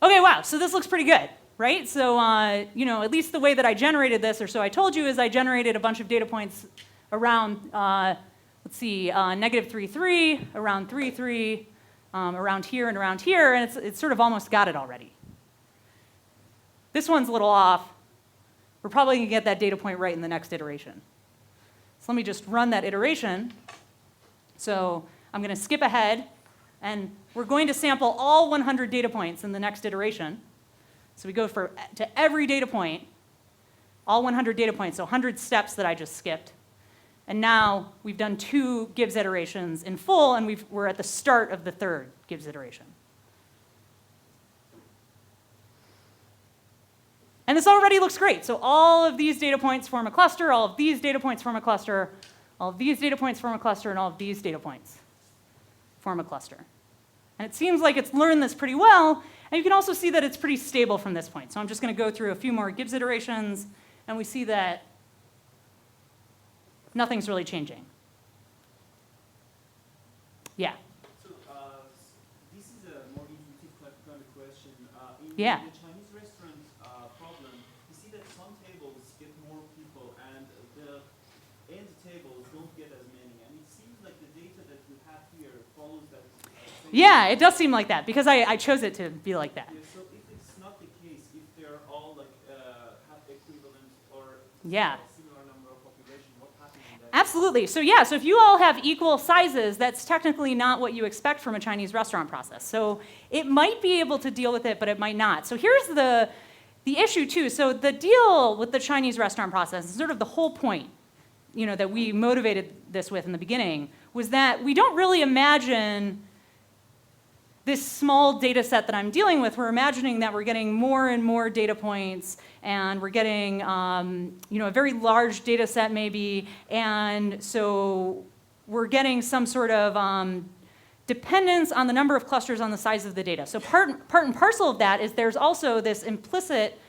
Okay, wow, so this looks pretty good, right? So, at least the way that I generated this, or so I told you, is I generated a bunch of data points around, negative 3, 3, around 3, 3, around here, and it's sort of almost got it already. This one's a little off. We're probably going to get that data point right in the next iteration. So let me just run that iteration. So I'm going to skip ahead, and we're going to sample all 100 data points in the next iteration. So we go to every data point, all 100 data points, so 100 steps that I just skipped. And now we've done 2 Gibbs iterations in full, and we're at the start of the 3rd Gibbs iteration. And this already looks great. So all of these data points form a cluster, all of these data points form a cluster, all of these data points form a cluster, and all of these data points form a cluster. And it seems like it's learned this pretty well, and you can also see that it's pretty stable from this point. So I'm just going to go through a few more Gibbs iterations, and we see that nothing's really changing. Yeah? So this is a more intuitive kind of question. In Yeah. the Chinese restaurant problem, you see that some tables get more people and the end tables don't get as many. And it seems like the data that you have here follows that. Yeah, it does seem like that, because I chose it to be like that. Yeah, so if it's not the case, if they're all like have equivalent or Yeah. similar number of population, what happens in that? Absolutely. So yeah, so if you all have equal sizes, that's technically not what you expect from a Chinese restaurant process. So it might be able to deal with it, but it might not. So here's the issue too. So the deal with the Chinese restaurant process, sort of the whole point, that we motivated this with in the beginning, was that we don't really imagine this small data set that I'm dealing with. We're imagining that we're getting more and more data points, and we're getting a very large data set maybe, and so we're getting some sort of dependence on the number of clusters on the size of the data. So part and parcel of that is there's also this implicit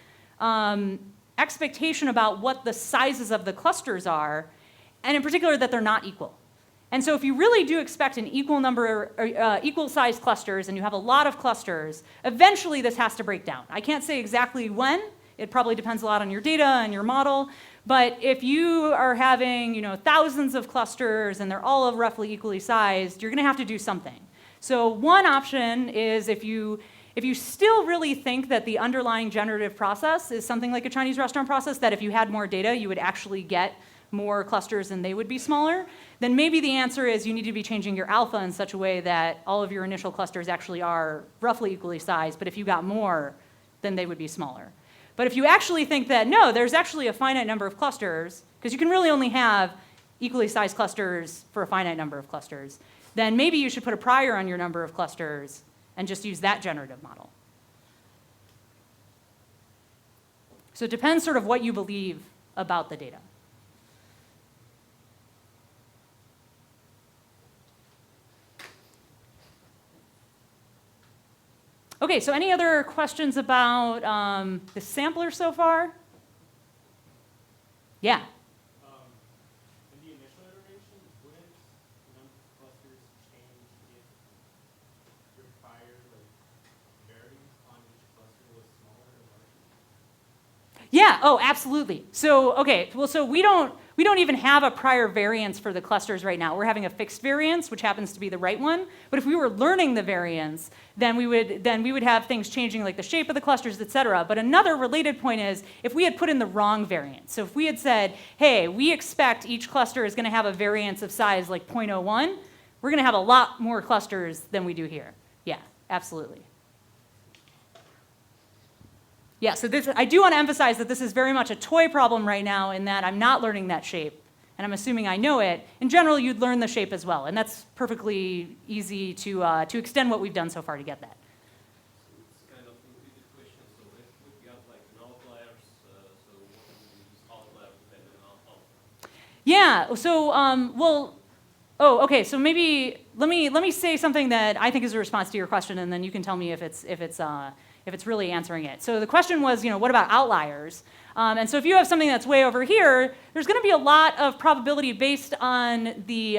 expectation about what the sizes of the clusters are, and in particular that they're not equal. And so if you really do expect an equal number, equal size clusters, and you have a lot of clusters, eventually this has to break down. I can't say exactly when. It probably depends a lot on your data and your model. But if you are having thousands of clusters and they're all roughly equally sized, you're going to have to do something. So one option is if you still really think that the underlying generative process is something like a Chinese restaurant process, that if you had more data, you would actually get more clusters and they would be smaller, then maybe the answer is you need to be changing your alpha in such a way that all of your initial clusters actually are roughly equally sized, but if you got more, then they would be smaller. But if you actually think that, no, there's actually a finite number of clusters, because you can really only have equally sized clusters for a finite number of clusters, then maybe you should put a prior on your number of clusters and just use that generative model. So it depends sort of what you believe about the data. Okay, so any other questions about the sampler so far? Yeah? In the initial iteration, wouldn't the number of clusters change if your prior variance on each cluster was smaller or larger? Yeah, oh, absolutely. So, okay, well, so we don't even have a prior variance for the clusters right now. We're having a fixed variance, which happens to be the right one. But if we were learning the variance, then we would have things changing like the shape of the clusters, et cetera. But another related point is if we had put in the wrong variance. So if we had said, hey, we expect each cluster is going to have a variance of size like 0.01, we're going to have a lot more clusters than we do here. Yeah, absolutely. Yeah, so I do want to emphasize that this is very much a toy problem right now in that I'm not learning that shape. and I'm assuming I know it, in general, you'd learn the shape as well. And that's perfectly easy to extend what we've done so far to get that. So it's kind of intuitive question. So if we got like outliers, so what do we use outlier depending on alpha? Yeah, so, okay, so maybe let me say something that I think is a response to your question, and then you can tell me if it's really answering it. So the question was, what about outliers? And so if you have something that's way over here, there's going to be a lot of probability based on the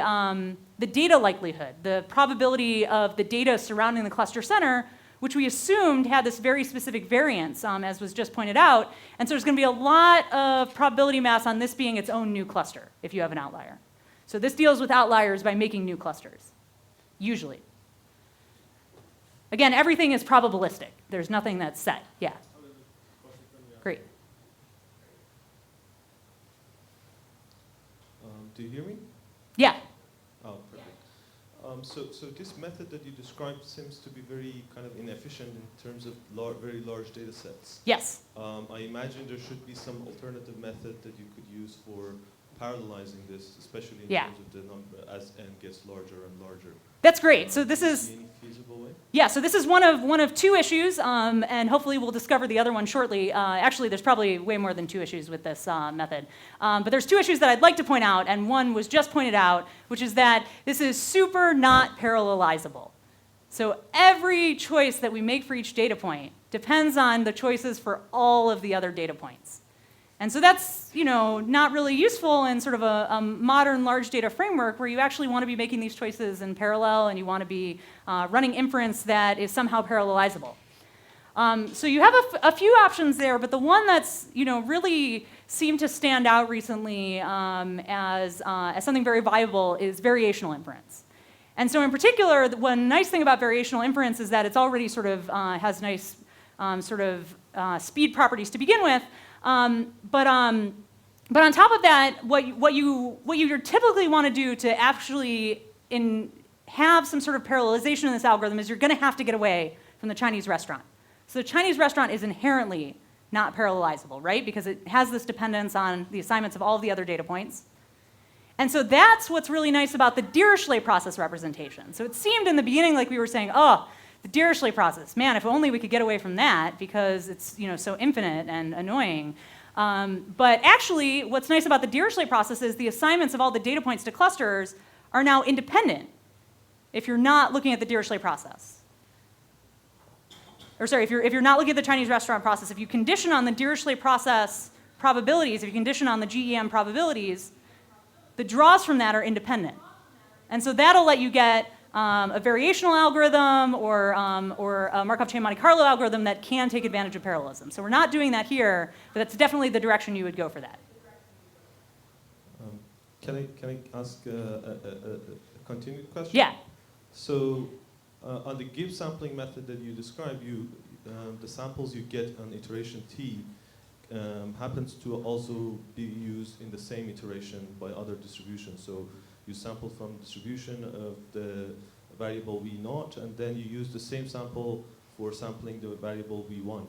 data likelihood, the probability of the data surrounding the cluster center, which we assumed had this very specific variance, as was just pointed out. And so there's going to be a lot of probability mass on this being its own new cluster if you have an outlier. So this deals with outliers by making new clusters, usually. Again, everything is probabilistic. There's nothing that's set. Yeah. Great. Do you hear me? Yeah. Oh, perfect. So this method that you described seems to be very kind of inefficient in terms of very large data sets. Yes. I imagine there should be some alternative method that you could use for parallelizing this, especially in terms of the number as n gets larger and larger. That's great. So this is any feasible way? Yeah, so this is one of two issues, and hopefully we'll discover the other one shortly. Actually, there's probably way more than two issues with this method. But there's two issues that I'd like to point out, and one was just pointed out, which is that this is super not parallelizable. So every choice that we make for each data point depends on the choices for all of the other data points. And so that's, not really useful in sort of a modern large data framework where you actually want to be making these choices in parallel and you want to be running inference that is somehow parallelizable. So you have a few options there, but the one that's, really seemed to stand out recently as something very viable is variational inference. And so in particular, one nice thing about variational inference is that it's already sort of has nice speed properties to begin with. But on top of that, what you typically want to do to actually have some sort of parallelization in this algorithm is you're going to have to get away from the Chinese restaurant. So the Chinese restaurant is inherently not parallelizable, right? Because it has this dependence on the assignments of all of the other data points. And so that's what's really nice about the Dirichlet process representation. So it seemed in the beginning like we were saying, oh, the Dirichlet process, man, if only we could get away from that because it's so infinite and annoying. But actually, what's nice about the Dirichlet process is the assignments of all the data points to clusters are now independent if you're not looking at the Dirichlet process. Or sorry, if you're not looking at the Chinese restaurant process, if you condition on the Dirichlet process probabilities, if you condition on the GEM probabilities, the draws from that are independent. And so that'll let you get a variational algorithm or a Markov chain Monte Carlo algorithm that can take advantage of parallelism. So we're not doing that here, but that's definitely the direction you would go for that. Can I ask a continued question? Yeah. So on the Gibbs sampling method that you described, the samples you get on iteration t happens to also be used in the same iteration by other distributions. So you sample from distribution of the variable v0, and then you use the same sample for sampling the variable v1.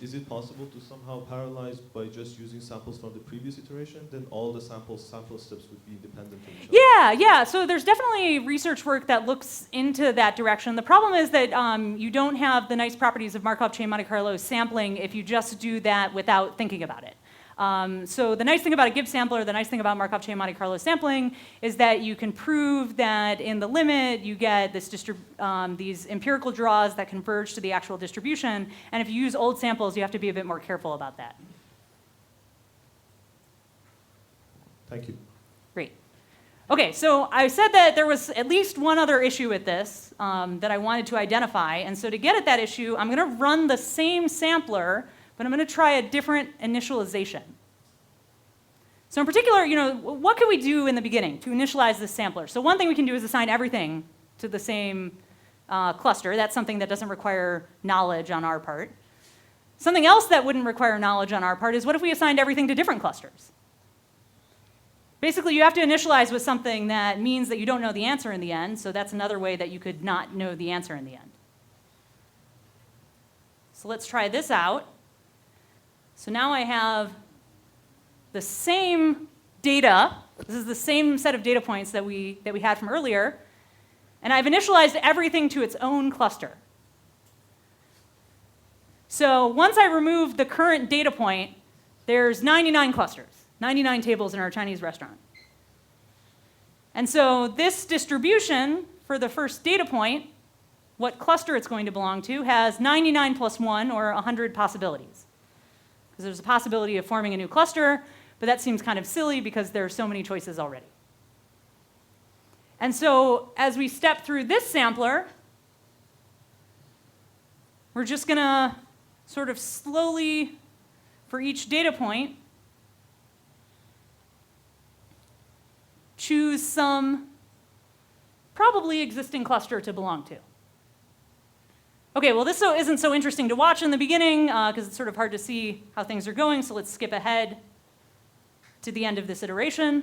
Is it possible to somehow parallelize by just using samples from the previous iteration? Then all the sample steps would be independent of each other. Yeah. So there's definitely research work that looks into that direction. The problem is that you don't have the nice properties of Markov chain Monte Carlo sampling if you just do that without thinking about it. So the nice thing about a Gibbs sampler, the nice thing about Markov chain Monte Carlo sampling is that you can prove that in the limit you get this these empirical draws that converge to the actual distribution. And if you use old samples, you have to be a bit more careful about that. Thank you. Great. Okay, so I said that there was at least one other issue with this that I wanted to identify. And so to get at that issue, I'm going to run the same sampler, but I'm going to try a different initialization. So in particular, what can we do in the beginning to initialize this sampler? So one thing we can do is assign everything to the same cluster. That's something that doesn't require knowledge on our part. Something else that wouldn't require knowledge on our part is what if we assigned everything to different clusters? Basically, you have to initialize with something that means that you don't know the answer in the end, so that's another way that you could not know the answer in the end. So let's try this out. So now I have the same data. This is the same set of data points that we had from earlier. And I've initialized everything to its own cluster. So once I remove the current data point, there's 99 clusters, 99 tables in our Chinese restaurant. And so this distribution for the first data point, what cluster it's going to belong to, has 99 plus 1, or 100 possibilities. Because there's a possibility of forming a new cluster, but that seems kind of silly because there are so many choices already. And so as we step through this sampler, we're just going to sort of slowly, for each data point, choose some probably existing cluster to belong to. Okay, well, this isn't so interesting to watch in the beginning because it's sort of hard to see how things are going, so let's skip ahead to the end of this iteration.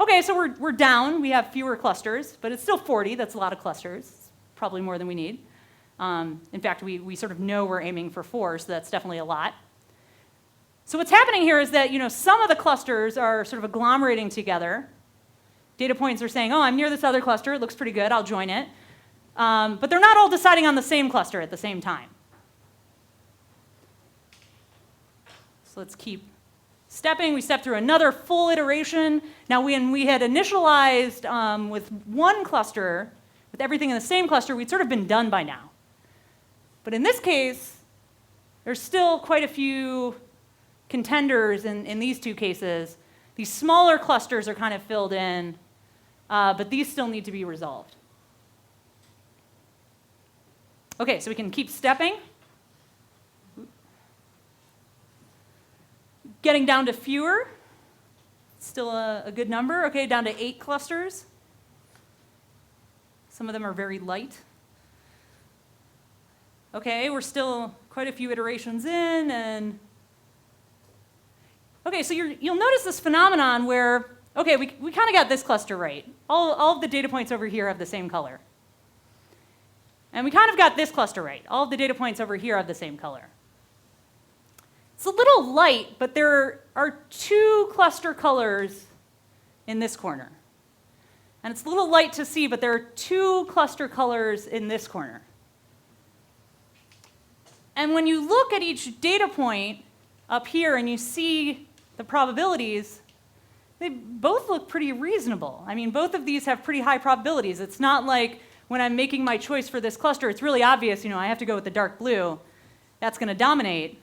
Okay, so we're down. We have fewer clusters, but it's still 40. That's a lot of clusters. It's probably more than we need. In fact, we sort of know we're aiming for 4, so that's definitely a lot. So what's happening here is that some of the clusters are sort of agglomerating together. Data points are saying, oh, I'm near this other cluster. It looks pretty good. I'll join it. But they're not all deciding on the same cluster at the same time. So let's keep stepping. We step through another full iteration. Now, when we had initialized with one cluster, with everything in the same cluster, we'd sort of been done by now. But in this case, there's still quite a few contenders in these two cases. These smaller clusters are kind of filled in, but these still need to be resolved. Okay, so we can keep stepping. Getting down to fewer, still a good number. Okay, down to 8 clusters. Some of them are very light. Okay, we're still quite a few iterations in, and okay, so you'll notice this phenomenon where, okay, we kind of got this cluster right. All of the data points over here have the same color. And we kind of got this cluster right. All of the data points over here have the same color. It's a little light, but there are 2 cluster colors in this corner. And it's a little light to see, but there are 2 cluster colors in this corner. And when you look at each data point up here and you see the probabilities, they both look pretty reasonable. I mean, both of these have pretty high probabilities. It's not like when I'm making my choice for this cluster, it's really obvious, I have to go with the dark blue. That's going to dominate.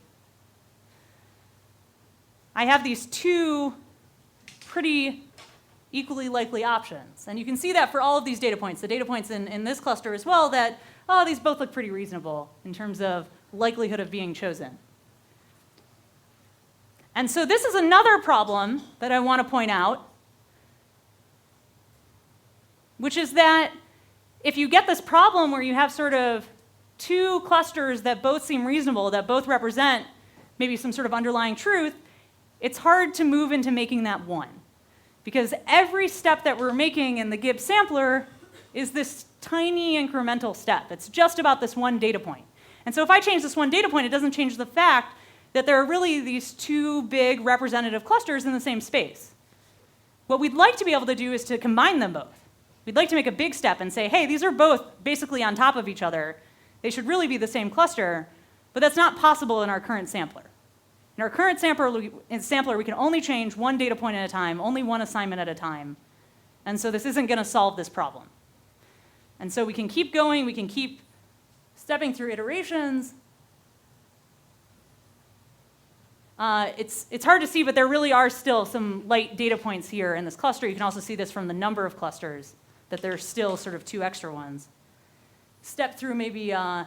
I have these 2 pretty equally likely options. And you can see that for all of these data points, the data points in this cluster as well, that, oh, these both look pretty reasonable in terms of likelihood of being chosen. And so this is another problem that I want to point out, which is that if you get this problem where you have sort of 2 clusters that both seem reasonable, that both represent maybe some sort of underlying truth, it's hard to move into making that 1. Because every step that we're making in the Gibbs sampler is this tiny incremental step. It's just about this one data point. And so if I change this one data point, it doesn't change the fact that there are really these 2 big representative clusters in the same space. What we'd like to be able to do is to combine them both. We'd like to make a big step and say, hey, these are both basically on top of each other. They should really be the same cluster, but that's not possible in our current sampler. In our current sampler, we can only change one data point at a time, only one assignment at a time. And so this isn't going to solve this problem. And so we can keep going, we can keep stepping through iterations. It's hard to see, but there really are still some light data points here in this cluster. You can also see this from the number of clusters, that there's still sort of 2 extra ones. Step through maybe 10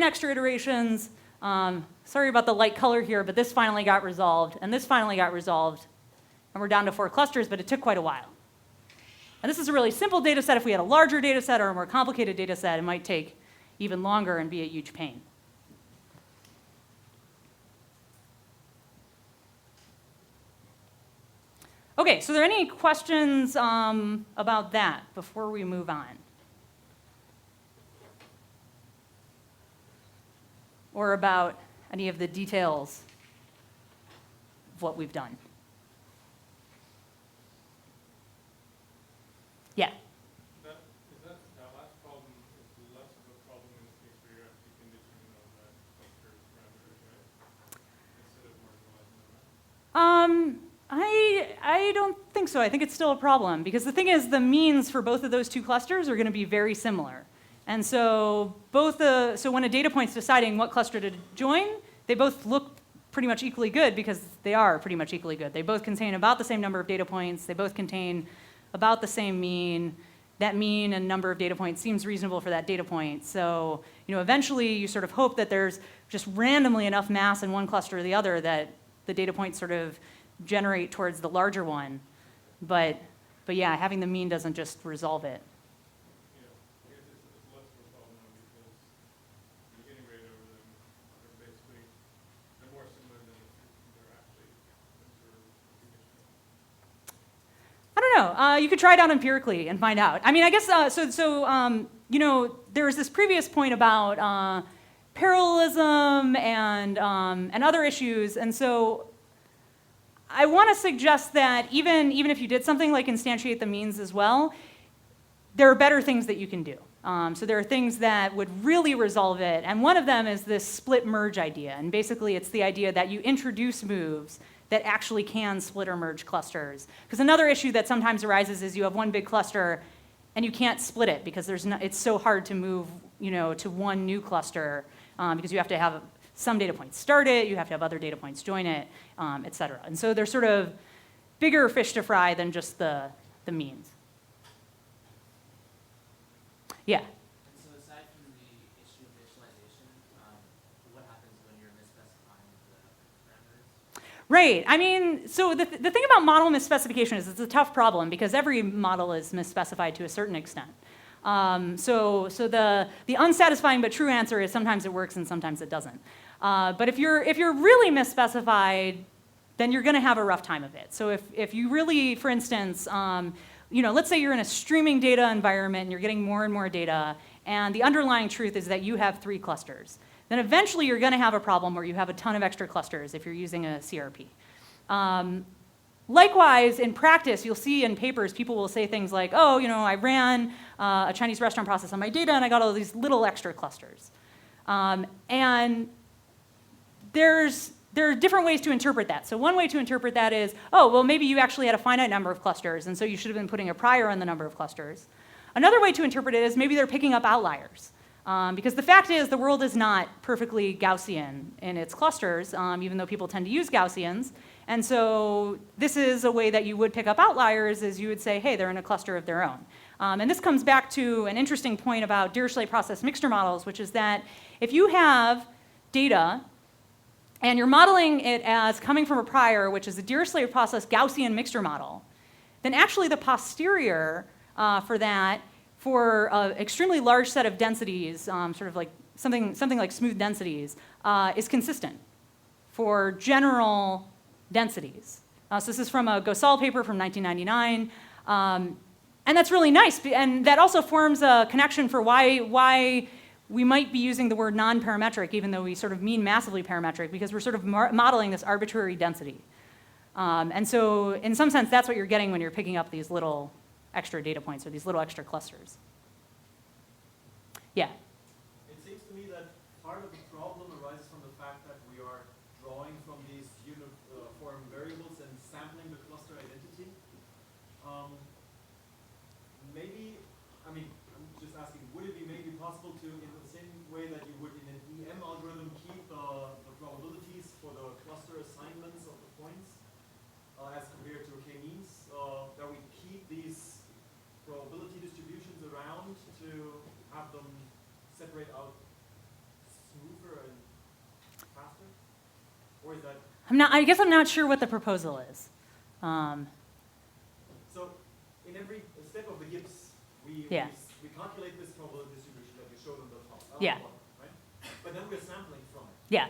extra iterations. Sorry about the light color here, but this finally got resolved, and this finally got resolved. And we're down to 4 clusters, but it took quite a while. And this is a really simple data set. If we had a larger data set or a more complicated data set, it might take even longer and be a huge pain. Okay, so are there any questions about that before we move on? Or about any of the details of what we've done? Yeah. That last problem is less of a problem in the case where you're actually conditioning on that cluster parameters, right? Instead of marginalizing them. I don't think so. I think it's still a problem because the thing is the means for both of those two clusters are going to be very similar. And so so when a data point's deciding what cluster to join, they both look pretty much equally good because they are pretty much equally good. They both contain about the same number of data points. They both contain about the same mean. That mean and number of data points seems reasonable for that data point. So, eventually you sort of hope that there's just randomly enough mass in one cluster or the other that the data points sort of generate towards the larger one. But yeah, having the mean doesn't just resolve it. Yeah, I guess it's less of a problem now because you integrate over them. They're basically, they're more similar than they're actually considered conditional. I don't know. You could try it out empirically and find out. I mean, I guess, there was this previous point about parallelism and other issues. And so I want to suggest that even if you did something like instantiate the means as well, there are better things that you can do. So there are things that would really resolve it. And one of them is this split merge idea. And basically, it's the idea that you introduce moves that actually can split or merge clusters. Because another issue that sometimes arises is you have one big cluster and you can't split it because it's so hard to move to one new cluster because you have to have some data points start it, you have to have other data points join it, et cetera. And so there's sort of bigger fish to fry than just the means. Yeah? And so aside from the issue of visualization, what happens when you're misspecifying the parameters? Right. I mean, so the thing about model misspecification is it's a tough problem because every model is misspecified to a certain extent. So the unsatisfying but true answer is sometimes it works and sometimes it doesn't. But if you're really misspecified, then you're going to have a rough time of it. So if you really, for instance, let's say you're in a streaming data environment and you're getting more and more data, and the underlying truth is that you have 3 clusters. Then eventually you're going to have a problem where you have a ton of extra clusters if you're using a CRP. Likewise, in practice, you'll see in papers, people will say things like, I ran a Chinese restaurant process on my data and I got all these little extra clusters. And there are different ways to interpret that. So one way to interpret that is, maybe you actually had a finite number of clusters, and so you should have been putting a prior on the number of clusters. Another way to interpret it is maybe they're picking up outliers. Because the fact is the world is not perfectly Gaussian in its clusters, even though people tend to use Gaussians. And so this is a way that you would pick up outliers is you would say, hey, they're in a cluster of their own. And this comes back to an interesting point about Dirichlet process mixture models, which is that if you have data and you're modeling it as coming from a prior, which is a Dirichlet process Gaussian mixture model, then actually the posterior for that, for an extremely large set of densities, sort of like something like smooth densities, is consistent for general densities. So this is from a Gosal paper from 1999. And that's really nice. And that also forms a connection for why we might be using the word non-parametric, even though we sort of mean massively parametric, because we're sort of modeling this arbitrary density. And so in some sense, that's what you're getting when you're picking up these little extra data points or these little extra clusters. Yeah? It seems to me that part of the problem arises from the fact that we are drawing from these uniform variables and sampling the cluster identity. I'm just asking, would it be maybe possible to, in the same way that you would in an EM algorithm, keep the probabilities for the cluster assignments of the points as compared to k-means, that we keep these probability distributions around to have them separate out smoother and faster? Or is that? I guess I'm not sure what the proposal is. So in every step of the Gibbs, we calculate this probability distribution that you showed on the top. Yeah. Bottom, right? But then we're sampling from it. Yeah.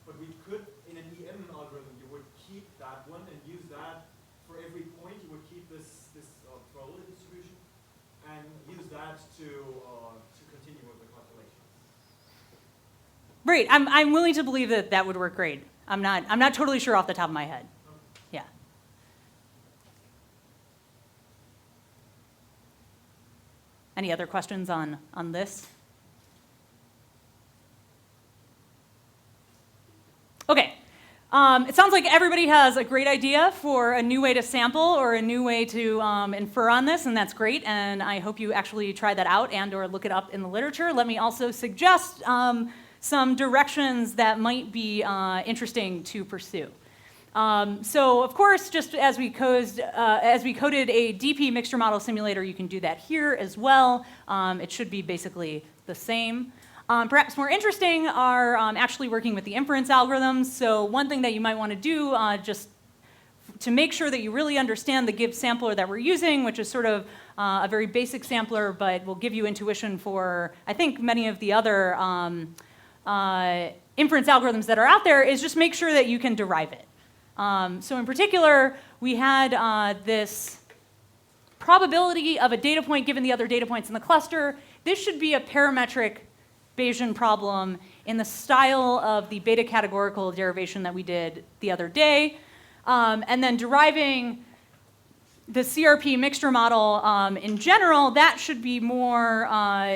But we could, in an EM algorithm, you would keep that one and use that for every point. You would keep this probability distribution and use that to continue with the calculations. Right. I'm willing to believe that that would work great. I'm not totally sure off the top of my head. Yeah. Any other questions on this? Okay. It sounds like everybody has a great idea for a new way to sample or a new way to infer on this, and that's great, and I hope you actually try that out and or look it up in the literature. Let me also suggest some directions that might be interesting to pursue. So of course, just as we coded a DP mixture model simulator, you can do that here as well. It should be basically the same. Perhaps more interesting are actually working with the inference algorithms. So one thing that you might want to do just to make sure that you really understand the Gibbs sampler that we're using, which is sort of a very basic sampler, but will give you intuition for, I think, many of the other inference algorithms that are out there, is just make sure that you can derive it. So in particular, we had this probability of a data point given the other data points in the cluster. This should be a parametric Bayesian problem in the style of the beta categorical derivation that we did the other day. And then deriving the CRP mixture model in general, that should be more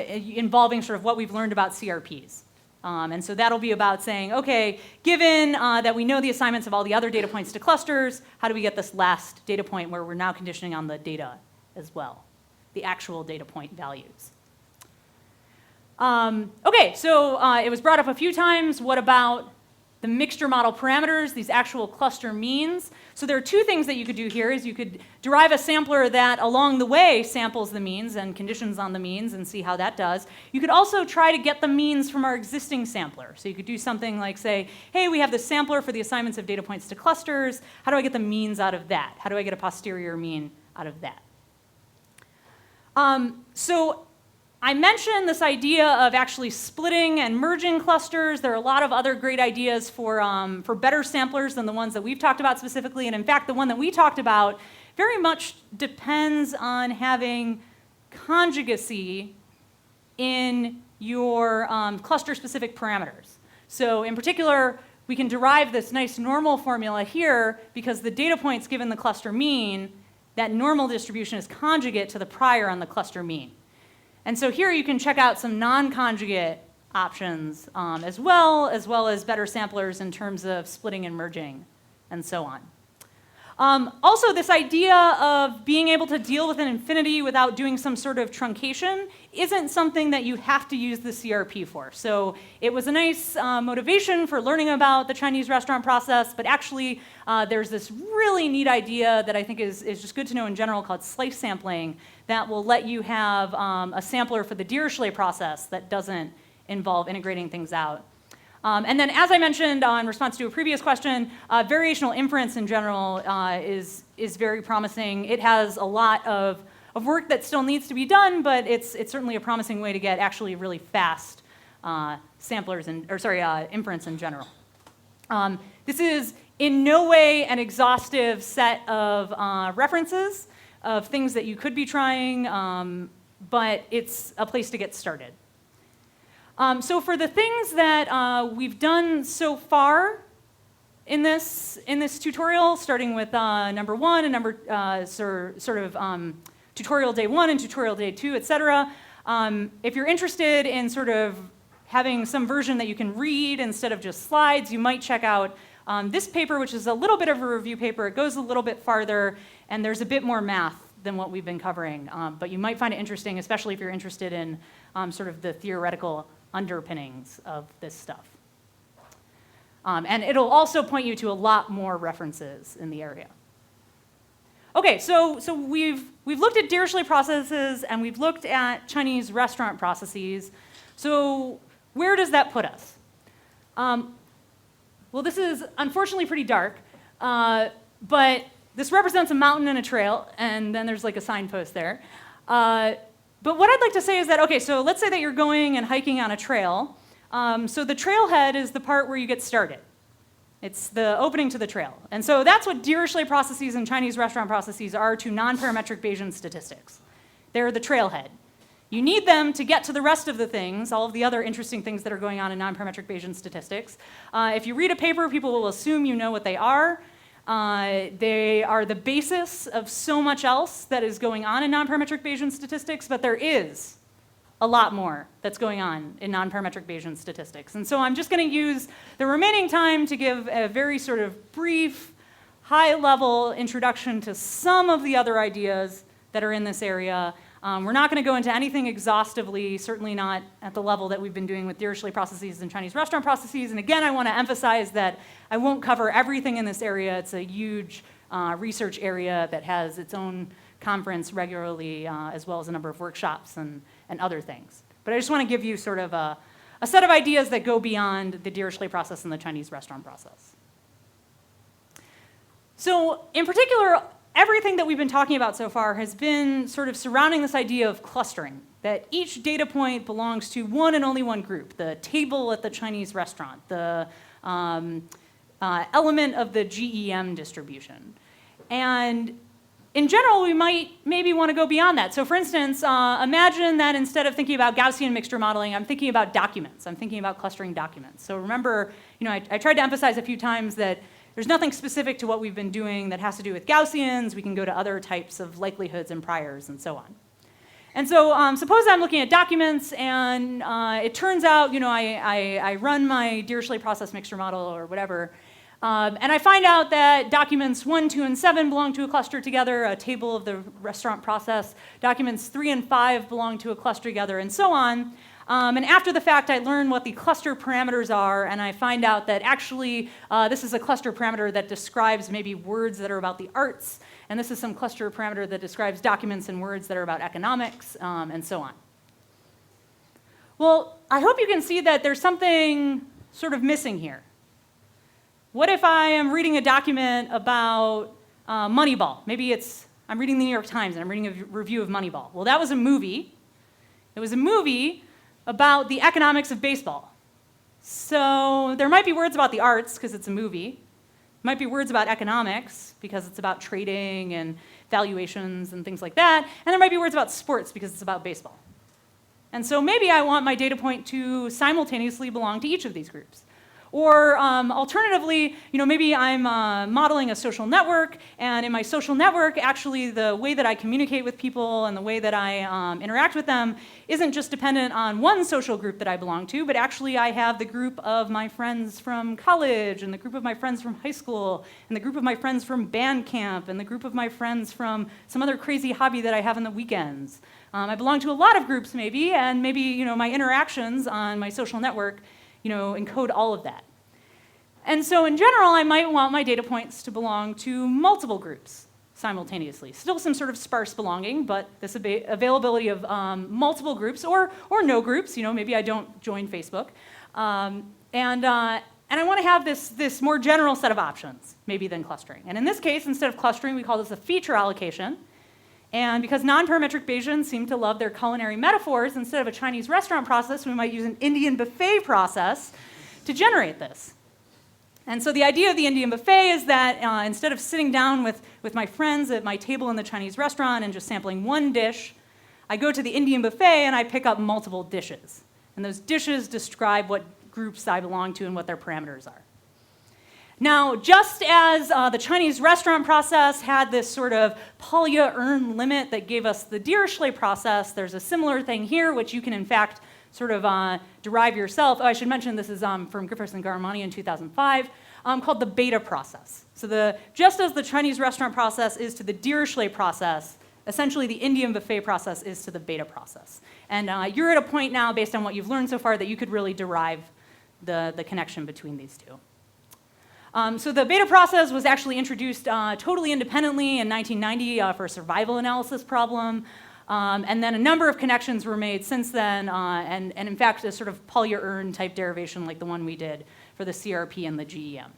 involving sort of what we've learned about CRPs. And so that'll be about saying, okay, given that we know the assignments of all the other data points to clusters, how do we get this last data point where we're now conditioning on the data as well, the actual data point values? Okay, so it was brought up a few times. What about the mixture model parameters, these actual cluster means? So there are two things that you could do here. Is you could derive a sampler that along the way samples the means and conditions on the means and see how that does. You could also try to get the means from our existing sampler. So you could do something like say, hey, we have this sampler for the assignments of data points to clusters. How do I get the means out of that? How do I get a posterior mean out of that? So I mentioned this idea of actually splitting and merging clusters. There are a lot of other great ideas for better samplers than the ones that we've talked about specifically. And in fact, the one that we talked about very much depends on having conjugacy in your cluster-specific parameters. So in particular, we can derive this nice normal formula here because the data points given the cluster mean, that normal distribution is conjugate to the prior on the cluster mean. And so here you can check out some non-conjugate options as well as better samplers in terms of splitting and merging and so on. Also, this idea of being able to deal with an infinity without doing some sort of truncation isn't something that you have to use the CRP for. So it was a nice motivation for learning about the Chinese restaurant process, but actually there's this really neat idea that I think is just good to know in general called slice sampling that will let you have a sampler for the Dirichlet process that doesn't involve integrating things out. And then, as I mentioned in response to a previous question, variational inference in general is very promising. It has a lot of work that still needs to be done, but it's certainly a promising way to get actually really fast samplers inference in general. This is in no way an exhaustive set of references of things that you could be trying, but it's a place to get started. So for the things that we've done so far in this tutorial, starting with number one and tutorial day one and tutorial day two, etc. If you're interested in sort of having some version that you can read instead of just slides, you might check out this paper, which is a little bit of a review paper. It goes a little bit farther, and there's a bit more math than what we've been covering. But you might find it interesting, especially if you're interested in sort of the theoretical underpinnings of this stuff. And it'll also point you to a lot more references in the area. Okay, so we've looked at Dirichlet processes and we've looked at Chinese restaurant processes. So where does that put us? Well, this is unfortunately pretty dark, but this represents a mountain and a trail, and then there's like a signpost there. But what I'd like to say is that, okay, so let's say that you're going and hiking on a trail. So the trailhead is the part where you get started. It's the opening to the trail. And so that's what Dirichlet processes and Chinese restaurant processes are to nonparametric Bayesian statistics. They're the trailhead. You need them to get to the rest of the things, all of the other interesting things that are going on in nonparametric Bayesian statistics. If you read a paper, people will assume you know what they are. They are the basis of so much else that is going on in nonparametric Bayesian statistics, but there is a lot more that's going on in nonparametric Bayesian statistics. And so I'm just going to use the remaining time to give a very sort of brief, high-level introduction to some of the other ideas that are in this area. We're not going to go into anything exhaustively, certainly not at the level that we've been doing with Dirichlet processes and Chinese restaurant processes. And again, I want to emphasize that I won't cover everything in this area. It's a huge research area that has its own conference regularly, as well as a number of workshops and other things. But I just want to give you sort of a set of ideas that go beyond the Dirichlet process and the Chinese restaurant process. So in particular, everything that we've been talking about so far has been sort of surrounding this idea of clustering, that each data point belongs to one and only one group, the table at the Chinese restaurant, the element of the GEM distribution. And in general, we might maybe want to go beyond that. So for instance, imagine that instead of thinking about Gaussian mixture modeling, I'm thinking about documents. I'm thinking about clustering documents. So remember, I tried to emphasize a few times that there's nothing specific to what we've been doing that has to do with Gaussians. We can go to other types of likelihoods and priors and so on. And so suppose I'm looking at documents and it turns out, I run my Dirichlet process mixture model or whatever, and I find out that documents 1, 2, and 7 belong to a cluster together, a table of the restaurant process. Documents 3 and 5 belong to a cluster together, and so on. And after the fact, I learn what the cluster parameters are, and I find out that actually this is a cluster parameter that describes maybe words that are about the arts, and this is some cluster parameter that describes documents and words that are about economics, and so on. Well, I hope you can see that there's something sort of missing here. What if I am reading a document about Moneyball? Maybe I'm reading the New York Times and I'm reading a review of Moneyball. Well, that was a movie. It was a movie about the economics of baseball. So there might be words about the arts because it's a movie. There might be words about economics because it's about trading and valuations and things like that. And there might be words about sports because it's about baseball. And so maybe I want my data point to simultaneously belong to each of these groups. Or alternatively, maybe I'm modeling a social network, and in my social network, actually the way that I communicate with people and the way that I interact with them isn't just dependent on one social group that I belong to, but actually I have the group of my friends from college, and the group of my friends from high school, and the group of my friends from band camp, and the group of my friends from some other crazy hobby that I have on the weekends. I belong to a lot of groups maybe, and maybe my interactions on my social network encode all of that. And so in general, I might want my data points to belong to multiple groups simultaneously. Still some sort of sparse belonging, but this availability of multiple groups or no groups. Maybe I don't join Facebook. And I want to have this more general set of options, maybe than clustering. And in this case, instead of clustering, we call this a feature allocation. And because nonparametric Bayesians seem to love their culinary metaphors, instead of a Chinese restaurant process, we might use an Indian buffet process to generate this. And so the idea of the Indian buffet is that instead of sitting down with my friends at my table in the Chinese restaurant and just sampling one dish, I go to the Indian buffet and I pick up multiple dishes. And those dishes describe what groups I belong to and what their parameters are. Now, just as the Chinese restaurant process had this sort of Polya-Ern limit that gave us the Dirichlet process, there's a similar thing here, which you can, in fact, sort of derive yourself. Oh, I should mention this is from Griffiths and Garamani in 2005, called the Bethe process. So just as the Chinese restaurant process is to the Dirichlet process, essentially the Indian buffet process is to the Bethe process. And you're at a point now, based on what you've learned so far, that you could really derive the connection between these two. So the Bethe process was actually introduced totally independently in 1990 for a survival analysis problem. And then a number of connections were made since then, and in fact, a sort of Polya-Ern type derivation like the one we did for the CRP and the GEM.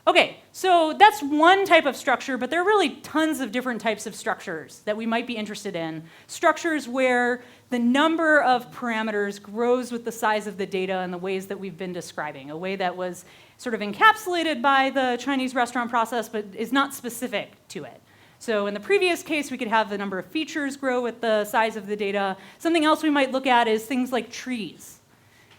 Okay, so that's one type of structure, but there are really tons of different types of structures that we might be interested in. Structures where the number of parameters grows with the size of the data in the ways that we've been describing, a way that was sort of encapsulated by the Chinese restaurant process, but is not specific to it. So in the previous case, we could have the number of features grow with the size of the data. Something else we might look at is things like trees.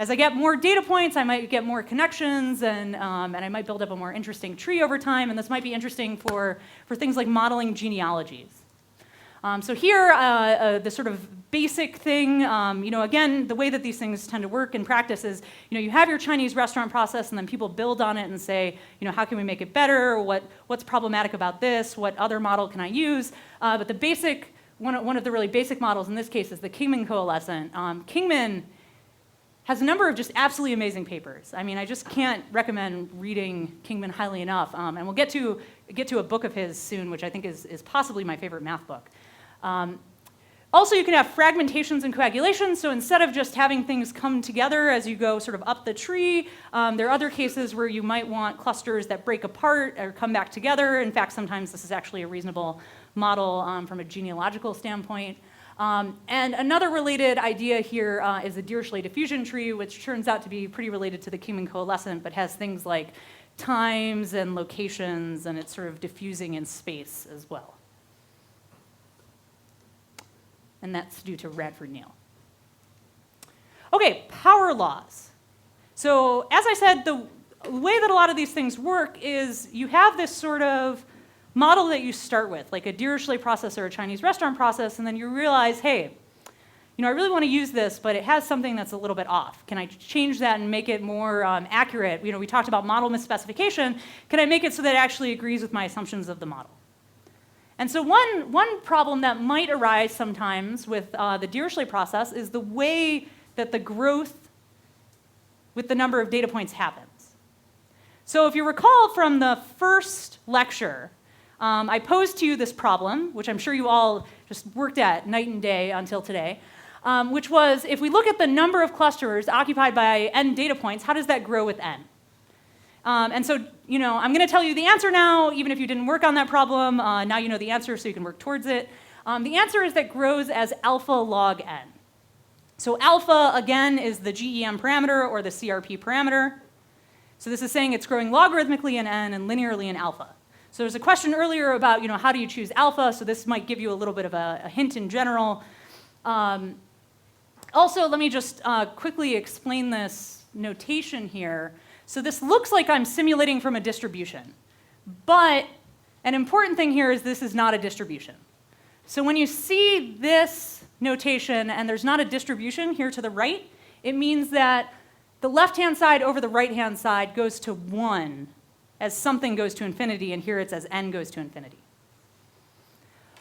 as I get more data points, I might get more connections, and I might build up a more interesting tree over time, and this might be interesting for things like modeling genealogies. So here, the sort of basic thing, again, the way that these things tend to work in practice is, you have your Chinese restaurant process, and then people build on it and say, how can we make it better? What's problematic about this? What other model can I use? But the basic, one of the really basic models in this case is the Kingman coalescent. Kingman has a number of just absolutely amazing papers. I mean, I just can't recommend reading Kingman highly enough. And we'll get to a book of his soon, which I think is possibly my favorite math book. Also, you can have fragmentations and coagulation. So instead of just having things come together as you go sort of up the tree, there are other cases where you might want clusters that break apart or come back together. In fact, sometimes this is actually a reasonable model from a genealogical standpoint. And another related idea here is the Dirichlet diffusion tree, which turns out to be pretty related to the Kingman coalescent, but has things like times and locations, and it's sort of diffusing in space as well. And that's due to Radford-Neal. Okay, power laws. So as I said, the way that a lot of these things work is you have this sort of model that you start with, like a Dirichlet process or a Chinese restaurant process, and then you realize, hey, I really want to use this, but it has something that's a little bit off. Can I change that and make it more accurate? We talked about model misspecification. Can I make it so that it actually agrees with my assumptions of the model? And so one problem that might arise sometimes with the Dirichlet process is the way that the growth with the number of data points happens. So if you recall from the first lecture, I posed to you this problem, which I'm sure you all just worked at night and day until today, which was if we look at the number of clusters occupied by n data points, how does that grow with n? And so, I'm going to tell you the answer now, even if you didn't work on that problem. Now you know the answer, so you can work towards it. The answer is that grows as alpha log n. So alpha, again, is the GEM parameter or the CRP parameter. So this is saying it's growing logarithmically in n and linearly in alpha. So there's a question earlier about, how do you choose alpha? So this might give you a little bit of a hint in general. Also, let me just quickly explain this notation here. So this looks like I'm simulating from a distribution. But an important thing here is this is not a distribution. So when you see this notation and there's not a distribution here to the right, it means that the left-hand side over the right-hand side goes to 1 as something goes to infinity, and here it's as n goes to infinity.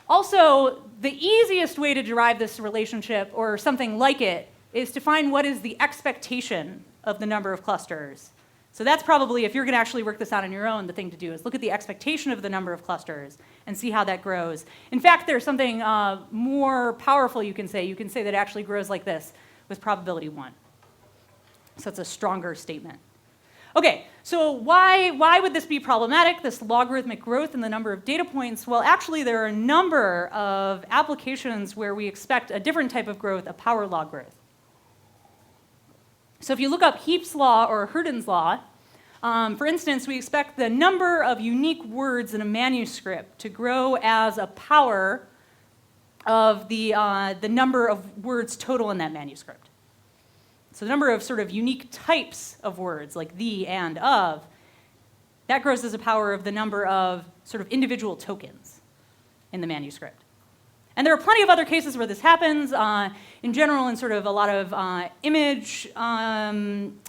Also, the easiest way to derive this relationship, or something like it, is to find what is the expectation of the number of clusters. So that's probably, if you're going to actually work this out on your own, the thing to do is look at the expectation of the number of clusters and see how that grows. In fact, there's something more powerful you can say. You can say that it actually grows like this with probability 1. So it's a stronger statement. Okay, so why would this be problematic, this logarithmic growth in the number of data points? Well, actually, there are a number of applications where we expect a different type of growth, a power law growth. So if you look up Heap's law or Hurden's law, for instance, we expect the number of unique words in a manuscript to grow as a power of the number of words total in that manuscript. So the number of sort of unique types of words, like the and of, that grows as a power of the number of sort of individual tokens in the manuscript. And there are plenty of other cases where this happens. In general, in sort of a lot of image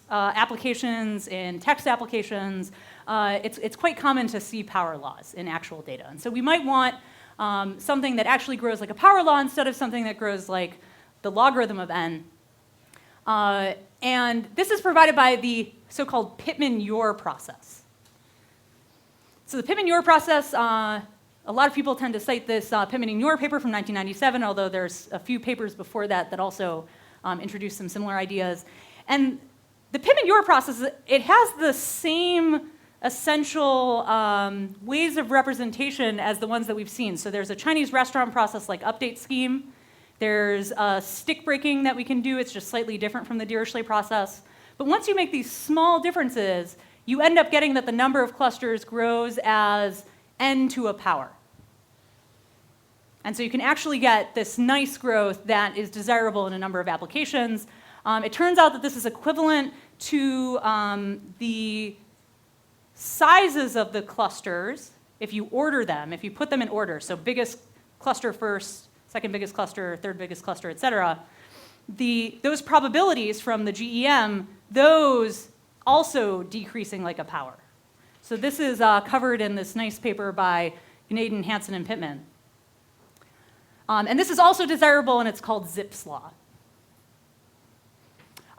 applications, in text applications, it's quite common to see power laws in actual data. And so we might want something that actually grows like a power law instead of something that grows like the logarithm of n. And this is provided by the so-called Pitman-Ure process. So the Pitman-Ure process, a lot of people tend to cite this Pitman and Ure paper from 1997, although there's a few papers before that that also introduced some similar ideas. And the Pitman-Ure process, it has the same essential ways of representation as the ones that we've seen. So there's a Chinese restaurant process like update scheme. There's stick breaking that we can do. It's just slightly different from the Dirichlet process. But once you make these small differences, you end up getting that the number of clusters grows as n to a power. And so you can actually get this nice growth that is desirable in a number of applications. It turns out that this is equivalent to the sizes of the clusters if you order them, if you put them in order. So biggest cluster first, second biggest cluster, third biggest cluster, et cetera. Those probabilities from the GEM, those also decreasing like a power. So this is covered in this nice paper by Gnaden, Hansen, and Pittman. And this is also desirable, and it's called Zipf's law.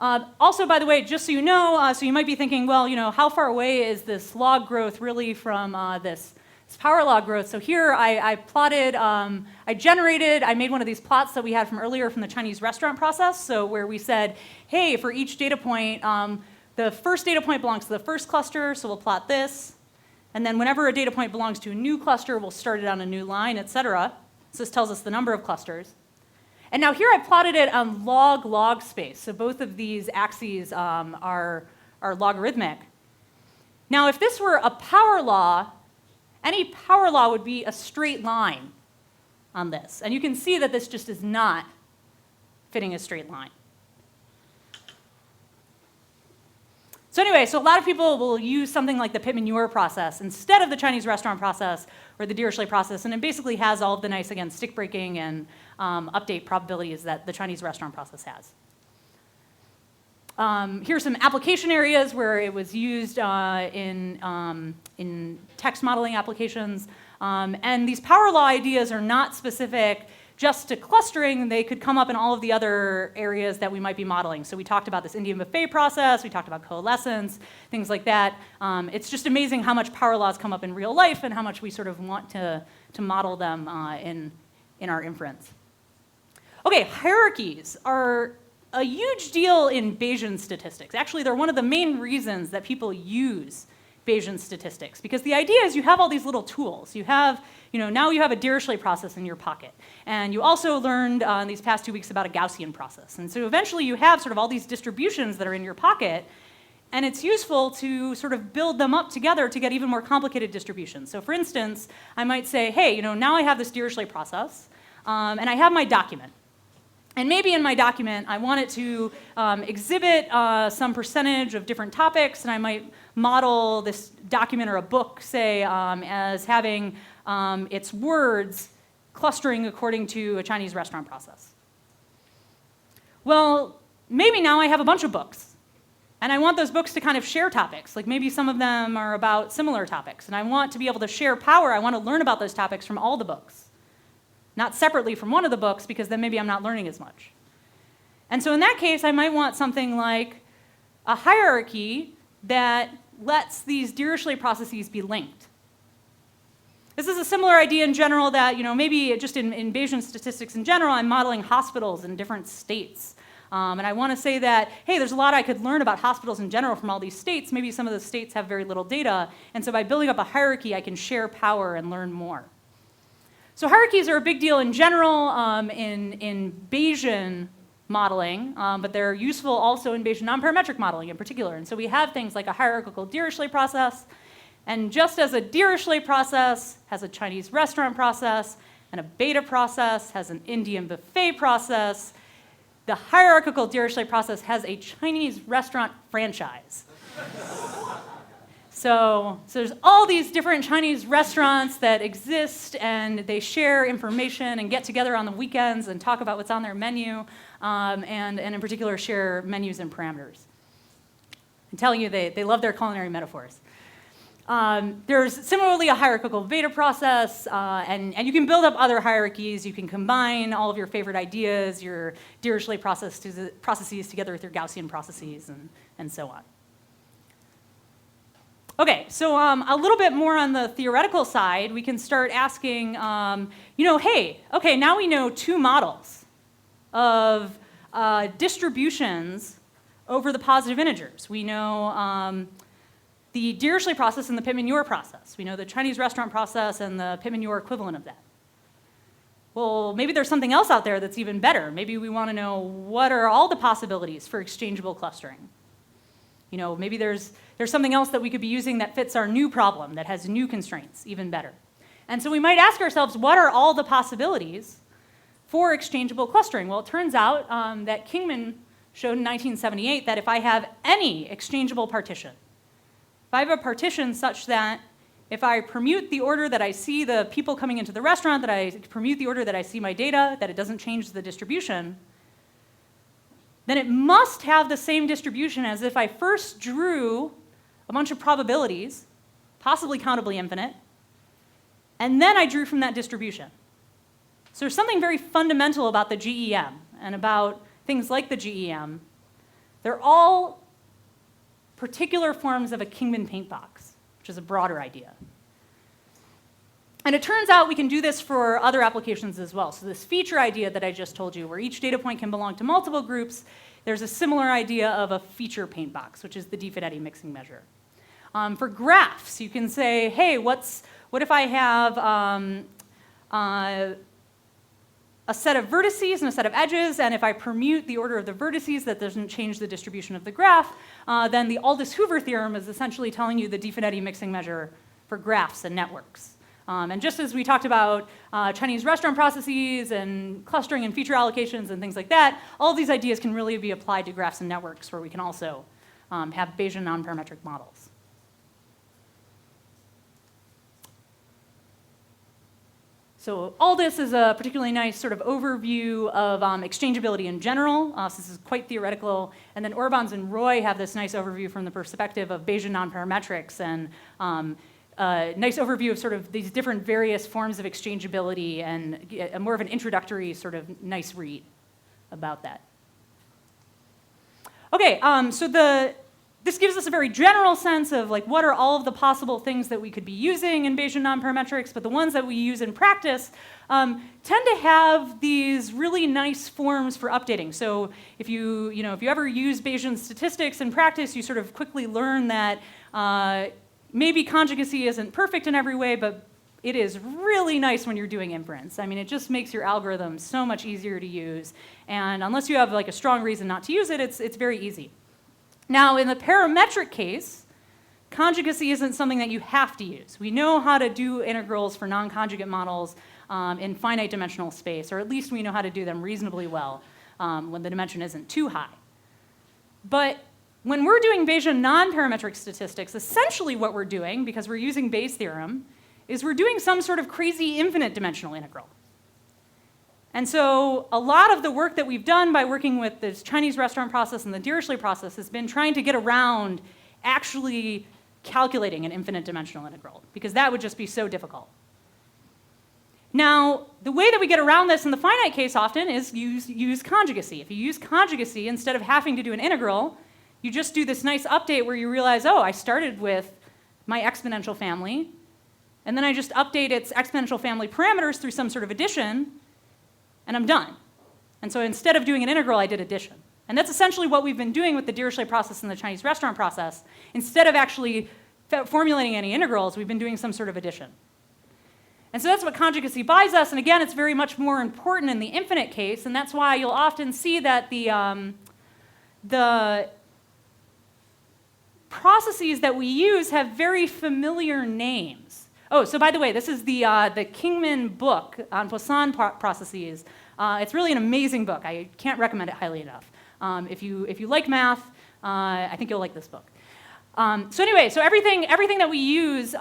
Also, by the way, just so you know, so you might be thinking, well, how far away is this log growth really from this power law growth? So here I plotted, I made one of these plots that we had from earlier from the Chinese restaurant process, so where we said, hey, for each data point, the first data point belongs to the first cluster, so we'll plot this. And then whenever a data point belongs to a new cluster, we'll start it on a new line, et cetera. So this tells us the number of clusters. And now here I plotted it on log-log space. So both of these axes are logarithmic. Now if this were a power law, any power law would be a straight line on this. And you can see that this just is not fitting a straight line. So anyway, so a lot of people will use something like the Pittman-Ure process instead of the Chinese restaurant process or the Dirichlet process, and it basically has all of the nice, again, stick breaking and update probabilities that the Chinese restaurant process has. Here's some application areas where it was used in text modeling applications. And these power law ideas are not specific just to clustering. They could come up in all of the other areas that we might be modeling. So we talked about this Indian buffet process. We talked about coalescence, things like that. It's just amazing how much power laws come up in real life and how much we sort of want to model them in our inference. Okay, hierarchies are a huge deal in Bayesian statistics. Actually, they're one of the main reasons that people use Bayesian statistics, because the idea is you have all these little tools. You have, now you have a Dirichlet process in your pocket. And you also learned in these past 2 weeks about a Gaussian process. And so eventually you have sort of all these distributions that are in your pocket, and it's useful to sort of build them up together to get even more complicated distributions. So for instance, I might say, hey, now I have this Dirichlet process, and I have my document. And maybe in my document, I want it to exhibit some percentage of different topics, and I might model this document or a book, say, as having its words clustering according to a Chinese restaurant process. Well, maybe now I have a bunch of books, and I want those books to kind of share topics. Like maybe some of them are about similar topics, and I want to be able to share power. I want to learn about those topics from all the books. Not separately from one of the books, because then maybe I'm not learning as much. And so in that case, I might want something like a hierarchy that lets these Dirichlet processes be linked. This is a similar idea in general that, maybe just in Bayesian statistics in general, I'm modeling hospitals in different states. And I want to say that, hey, there's a lot I could learn about hospitals in general from all these states. Maybe some of the states have very little data. And so by building up a hierarchy, I can share power and learn more. So hierarchies are a big deal in general in Bayesian modeling, but they're useful also in Bayesian nonparametric modeling in particular. And so we have things like a hierarchical Dirichlet process, and just as a Dirichlet process has a Chinese restaurant process, and a Bethe process has an Indian buffet process, the hierarchical Dirichlet process has a Chinese restaurant franchise. So there's all these different Chinese restaurants that exist, and they share information and get together on the weekends and talk about what's on their menu, and in particular share menus and parameters. I'm telling you, they love their culinary metaphors. There's similarly a hierarchical Bethe process, and you can build up other hierarchies. You can combine all of your favorite ideas, your Dirichlet processes together with your Gaussian processes, and so on. Okay, so a little bit more on the theoretical side, we can start asking, hey, okay, now we know two models of distributions over the positive integers. We know the Dirichlet process and the Pittman-Ure process. We know the Chinese restaurant process and the Pittman-Ure equivalent of that. Well, maybe there's something else out there that's even better. Maybe we want to know what are all the possibilities for exchangeable clustering. Maybe there's something else that we could be using that fits our new problem, that has new constraints, even better. And so we might ask ourselves, what are all the possibilities for exchangeable clustering? Well, it turns out that Kingman showed in 1978 that if I have any exchangeable partition, if I have a partition such that if I permute the order that I see the people coming into the restaurant, that I permute the order that I see my data, that it doesn't change the distribution, then it must have the same distribution as if I first drew a bunch of probabilities, possibly countably infinite, and then I drew from that distribution. So there's something very fundamental about the GEM and about things like the GEM. They're all particular forms of a Kingman paint box, which is a broader idea. And it turns out we can do this for other applications as well. So this feature idea that I just told you, where each data point can belong to multiple groups, there's a similar idea of a feature paint box, which is the Di-Finetti mixing measure. For graphs, you can say, hey, what if I have a set of vertices and a set of edges, and if I permute the order of the vertices, that doesn't change the distribution of the graph, then the Aldous-Hoover theorem is essentially telling you the Di-Finetti mixing measure for graphs and networks. And just as we talked about Chinese restaurant processes and clustering and feature allocations and things like that, all of these ideas can really be applied to graphs and networks, where we can also have Bayesian nonparametric models. So all this is a particularly nice sort of overview of exchangeability in general. So this is quite theoretical. And then Orbans and Roy have this nice overview from the perspective of Bayesian nonparametrics, and nice overview of sort of these different various forms of exchangeability, and more of an introductory sort of nice read about that. Okay, so this gives us a very general sense of like what are all of the possible things that we could be using in Bayesian nonparametrics, but the ones that we use in practice tend to have these really nice forms for updating. So if you ever use Bayesian statistics in practice, you sort of quickly learn that maybe conjugacy isn't perfect in every way, but it is really nice when you're doing inference. I mean, it just makes your algorithm so much easier to use. And unless you have like a strong reason not to use it, it's very easy. Now, in the parametric case, conjugacy isn't something that you have to use. We know how to do integrals for non-conjugate models in finite dimensional space, or at least we know how to do them reasonably well when the dimension isn't too high. But when we're doing Bayesian nonparametric statistics, essentially what we're doing, because we're using Bayes' theorem, is we're doing some sort of crazy infinite dimensional integral. And so a lot of the work that we've done by working with this Chinese restaurant process and the Dirichlet process has been trying to get around actually calculating an infinite dimensional integral, because that would just be so difficult. Now, the way that we get around this in the finite case often is use conjugacy. If you use conjugacy, instead of having to do an integral, you just do this nice update where you realize, oh, I started with my exponential family, and then I just update its exponential family parameters through some sort of addition, and I'm done. And so instead of doing an integral, I did addition. And that's essentially what we've been doing with the Dirichlet process and the Chinese restaurant process. Instead of actually formulating any integrals, we've been doing some sort of addition. And so that's what conjugacy buys us. And again, it's very much more important in the infinite case. And that's why you'll often see that the processes that we use have very familiar names. Oh, so by the way, this is the Kingman book on Poisson processes. It's really an amazing book. I can't recommend it highly enough. If you like math, I think you'll like this book. So anyway, so everything that we use in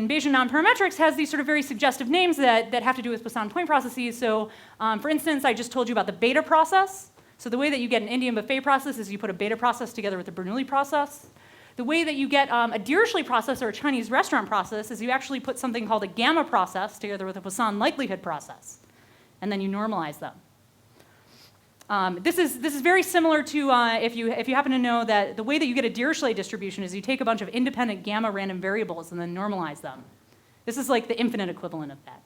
Bayesian nonparametrics has these sort of very suggestive names that have to do with Poisson point processes. So for instance, I just told you about the Bethe process. So the way that you get an Indian buffet process is you put a Bethe process together with a Bernoulli process. The way that you get a Dirichlet process or a Chinese restaurant process is you actually put something called a gamma process together with a Poisson likelihood process, and then you normalize them. This is very similar to if you happen to know that the way that you get a Dirichlet distribution is you take a bunch of independent gamma random variables and then normalize them. This is like the infinite equivalent of that.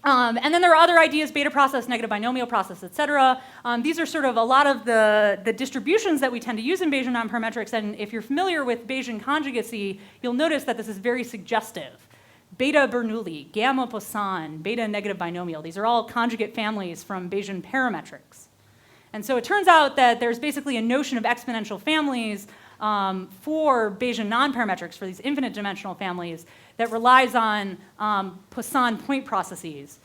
And then there are other ideas, beta process, negative binomial process, et cetera. These are sort of a lot of the distributions that we tend to use in Bayesian nonparametrics. And if you're familiar with Bayesian conjugacy, you'll notice that this is very suggestive. Beta Bernoulli, gamma Poisson, beta negative binomial. These are all conjugate families from Bayesian parametrics. And so it turns out that there's basically a notion of exponential families for Bayesian nonparametrics, for these infinite dimensional families, that relies on Poisson point processes.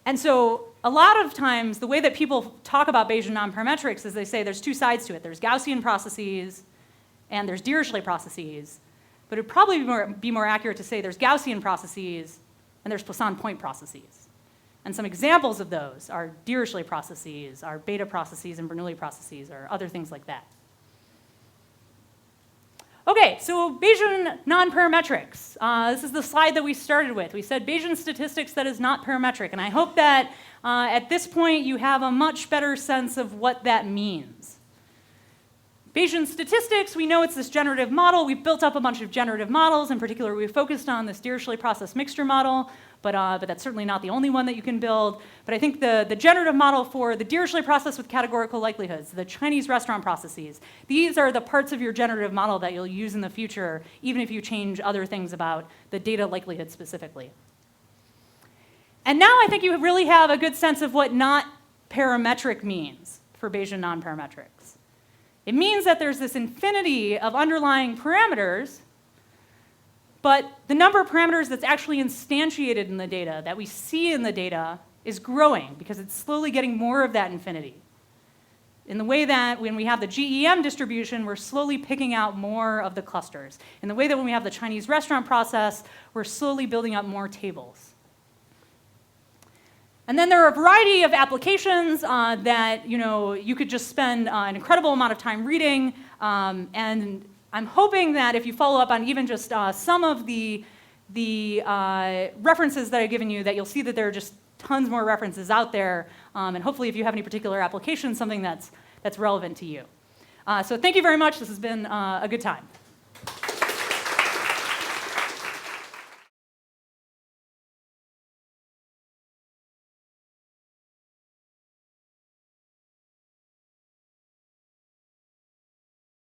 And so a lot of times, the way that people talk about Bayesian nonparametrics is they say there's two sides to it. There's Gaussian processes and there's Dirichlet processes. But it would probably be more accurate to say there's Gaussian processes and there's Poisson point processes. And some examples of those are Dirichlet processes, are Bethe processes and Bernoulli processes, or other things like that. Okay, so Bayesian nonparametrics. This is the slide that we started with. We said Bayesian statistics that is not parametric, and I hope that at this point you have a much better sense of what that means. Bayesian statistics, we know it's this generative model. We've built up a bunch of generative models. In particular, we focused on this Dirichlet process mixture model, but that's certainly not the only one that you can build. But I think the generative model for the Dirichlet process with categorical likelihoods, the Chinese restaurant processes, these are the parts of your generative model that you'll use in the future, even if you change other things about the data likelihood specifically. And now I think you really have a good sense of what not parametric means for Bayesian nonparametrics. It means that there's this infinity of underlying parameters, but the number of parameters that's actually instantiated in the data, that we see in the data, is growing because it's slowly getting more of that infinity. In the way that when we have the GEM distribution, we're slowly picking out more of the clusters. In the way that when we have the Chinese restaurant process, we're slowly building up more tables. And then there are a variety of applications that you could just spend an incredible amount of time reading. And I'm hoping that if you follow up on even just some of the references that I've given you, that you'll see that there are just tons more references out there. And hopefully, if you have any particular application, something that's relevant to you. So thank you very much. This has been a good time.